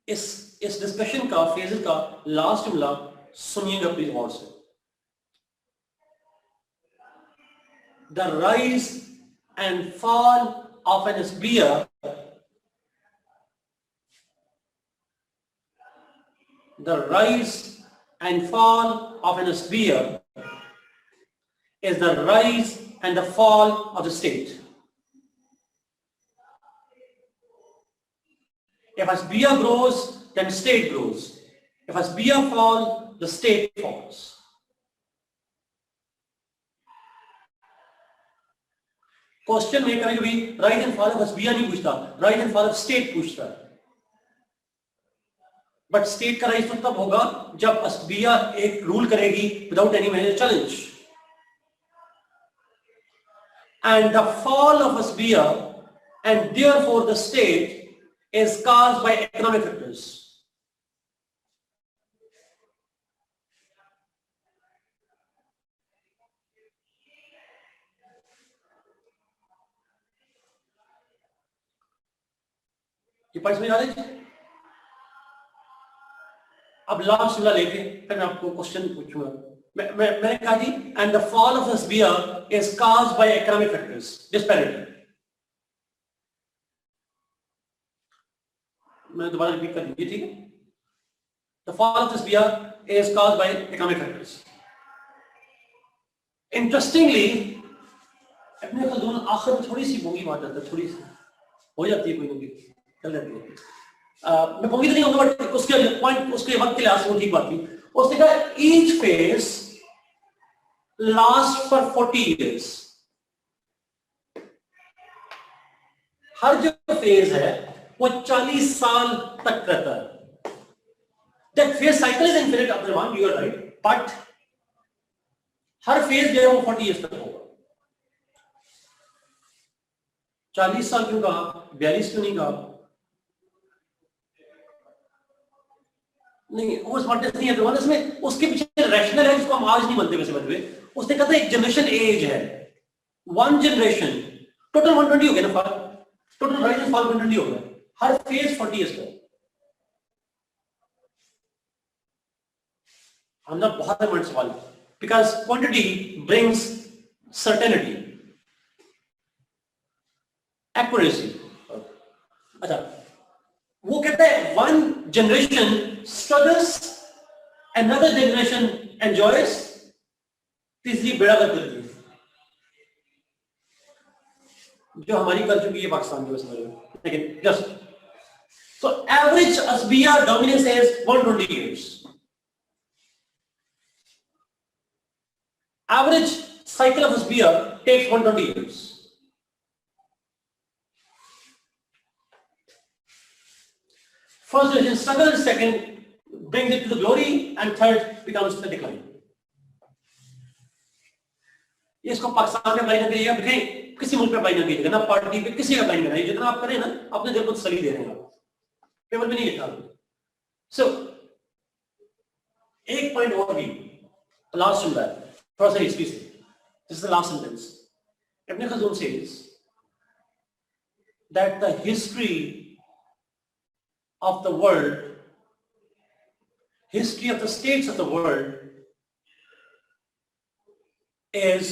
इस डिस्कशन का फेज का लास्ट जुमला सुनिएगा प्लीज गौर से. The rise and fall of an sphere, the rise and fall of an sphere is the rise and the fall of the state. If a sphere grows, then state grows. If a sphere falls, the state falls. Question में कभी कभी rise and fall of sphere नहीं पूछता, rise and fall of state पूछता है. But state का rise तो तब होगा जब स्पीयर एक रूल करेगी without any major challenge. And the fall of a sphere and therefore the state is caused by economic factors. ये पॉइंट समझ आ रहे हैं? अब लास्ट वाला लेके फिर मैं आपको क्वेश्चन पूछूंगा. मैंने कहा जी, and the fall of the sphere is caused by economic factors, disparity. मैं दोबारा रिपीट कर दीजिए, ठीक है? The fall of the sphere is caused by economic factors. Interestingly Ibn Khaldun आखिर में थोड़ी सी बोंगी बात करता है, थोड़ी सी हो जाती है, कोई ना कोई चल जाती है. मैं बोंगी तो नहीं होगा, बट उसके पॉइंट उसके वक्त के लिहाज से वो ठीक बात थी. उसने कहा each phase last for 40 years. हर जो फेज है वो 40 साल तक रहता है. That phase cycle is infinite, Abdurrahman you are right, but हर फेज जो है वो 40 years तक होगा. 40 साल क्यों कहा, 42 क्यों नहीं कहा? नहीं, वो स्मार्टनेस नहीं है तो इसमें उसके पीछे रैशनल है जिसको हम आज नहीं बनते वैसे बनते. उसने कहा था एक जनरेशन एज है, वन जनरेशन टोटल 120 हो गया ना, टोटल राइज एंड फॉल 120 हो गया. हर फेज 40 years का. हमने बहुत इंपॉर्टेंट सवाल, because quantity brings certainty, accuracy. अच्छा, वो कहता है one generation struggles, another generation enjoys, तीसरी बेड़ा कर देती है. जो हमारी कर चुकी है पाकिस्तान की वजह से. लेकिन just so average asbia dominance is 120 years. Average cycle of Asbia takes 120 years. First generation struggles, second brings it to the glory, and third becomes the decline. ये इसको पाकिस्तान में अप्लाई ना करिएगा, देखें किसी मुल्क पे अप्लाई ना कीजिएगा, ना पार्टी पे किसी का अप्लाई नहीं करना, जितना आप करें ना अपने दिल को तसल्ली दे रहे हैं आप, पेपर में नहीं लिखा। सो एक पॉइंट और भी लास्ट सुन रहा है थोड़ा सा हिस्ट्री से, this is the last sentence. Ibn Khaldun says that the history of the world, history of the states of the world is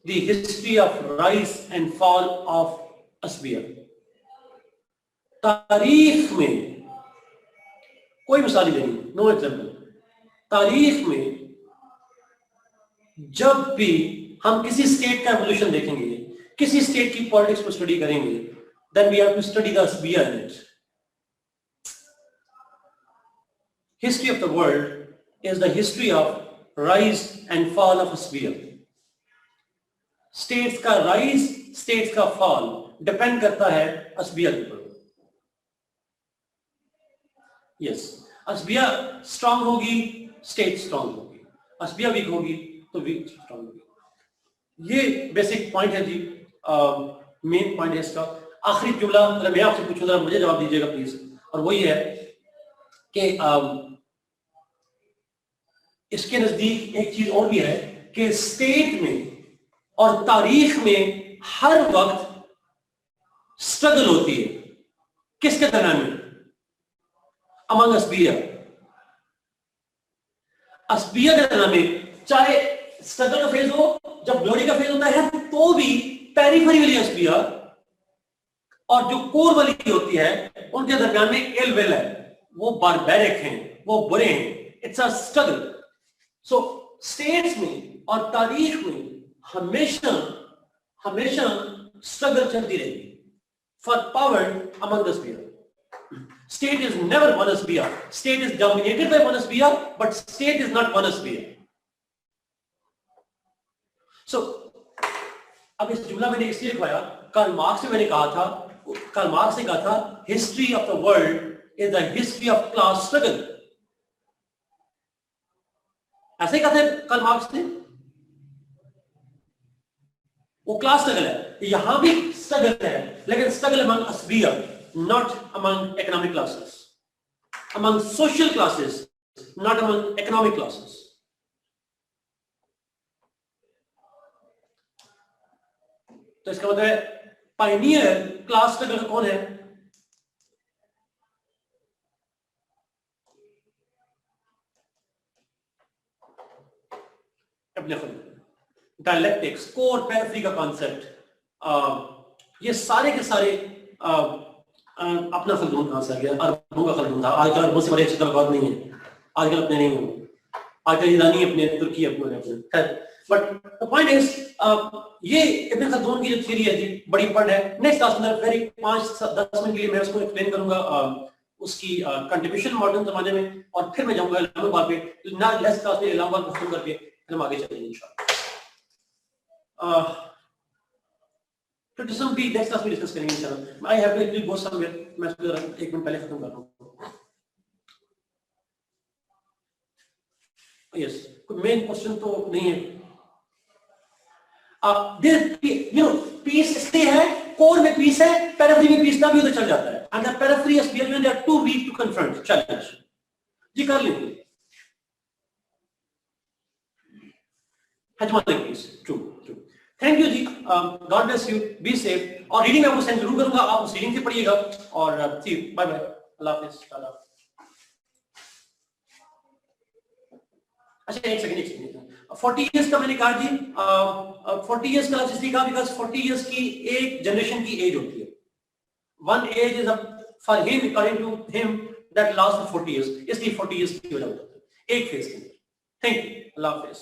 the history of rise and fall of Asbia. तारीख में कोई मिसाल नहीं देनी, know example. तारीख में जब भी हम किसी स्टेट का एवोल्यूशन देखेंगे, किसी स्टेट की पॉलिटिक्स को स्टडी करेंगे, then we have to study the Asbia in it. History of the world is the history of rise and fall of Asbia. States का rise, states का fall depend करता है Asbia के ऊपर। Yes, Asbia strong होगी, state strong होगी, Asbia weak होगी तो weak strong होगी। ये बेसिक पॉइंट है जी, मेन पॉइंट है इसका। आखिरी जुमला मैं आपसे पूछूंगा, मुझे जवाब दीजिएगा प्लीज, और वो ये है कि इसके नजदीक एक चीज और भी है कि स्टेट में और तारीख में हर वक्त स्ट्रगल होती है। किसके दरमियान में? अमंग अस्बिया। अस्बिया के दरमियान में चाहे स्ट्रगल का फेज हो, जब ग्लोरी का फेज होता है तो भी पेरिफेरी वाली अस्बिया और जो कोर वाली होती है उनके दरमियान में इल विल है, वो बारबैरिक हैं, वो बुरे हैं। It's a struggle. So states में और तारीख में हमेशा हमेशा स्ट्रगल चलती रहेगी for power among the sphere. State is never one sphere, state is dominated by one sphere, but state is not one sphere. So अब इस जुमला मैंने इसलिए लिखवाया, कार्ल मार्क्स से मैंने कहा था, कार्ल मार्क्स ने कहा था history of the world is the history of class struggle. ऐसे ही कहते हैं कार्ल मार्क्स ने, वो क्लास स्ट्रगल है, यहां भी स्ट्रगल है, लेकिन स्ट्रगल अमंग अस्बिया, not among economic classes, among social classes, not among economic classes. तो इसका मतलब है पायनियर क्लास स्ट्रगल कौन है? डायलेक्टिक्स, कोर पेरिफेरी का कॉन्सेप्ट, ये सारे के सारे अपना खल्दून कहां से आ गया? अरबों का खल्दून था। आजकल अरबों से बड़े अच्छे तलबात नहीं है, आजकल अपने नहीं हो, आजकल ईरानी अपने, तुर्की अपने। बट द पॉइंट इज ये इब्ने खल्दून की जो थ्योरी है जी बड़ी इंपॉर्टेंट है। नेक्स्ट क्लास में वेरी 5-10 मिनट के लिए मैं उसको एक्सप्लेन करूंगा, उसकी कंट्रीब्यूशन मॉडर्न जमाने में, और फिर मैं जाऊंगा इस्लामाबाद पे, ना लेस क्लास में इस्लामाबाद को खत्म करके फिर हम आगे चलेंगे इंशाल्लाह। क्रिटिसिज्म भी नेक्स्ट क्लास में डिस्कस करेंगे इंशाल्लाह। I have to actually go somewhere, मैं इसको एक मिनट पहले खत्म कर रहा हूं। यस, कोई मेन क्वेश्चन तो नहीं है। पीस इसलिए है, कोर में पीस है, पेरिफेरी में पीस ना भी तो चल जाता है। And the periphery is beyond, they are too weak to confront challenge. जी कर लेंगे। True true. थैंक यू जी, God bless you, be safe. और रीडिंग मैं आपको सेंड जरूर करूंगा, आप उस रीडिंग से पढ़िएगा। और सी बाय बाय, अल्लाह हाफिज़। अच्छा एक सेकंड 40 इयर्स का मैंने कहा जी, 40 इयर्स का इसलिए कहा बिकॉज़ 40 इयर्स की एक जनरेशन की एज होती है। One age is for him, according to him, that last for 40 years, इसलिए 40 इयर्स की हो जाता है एक फेज के अंदर। थैंक यू, अल्लाह हाफिज़।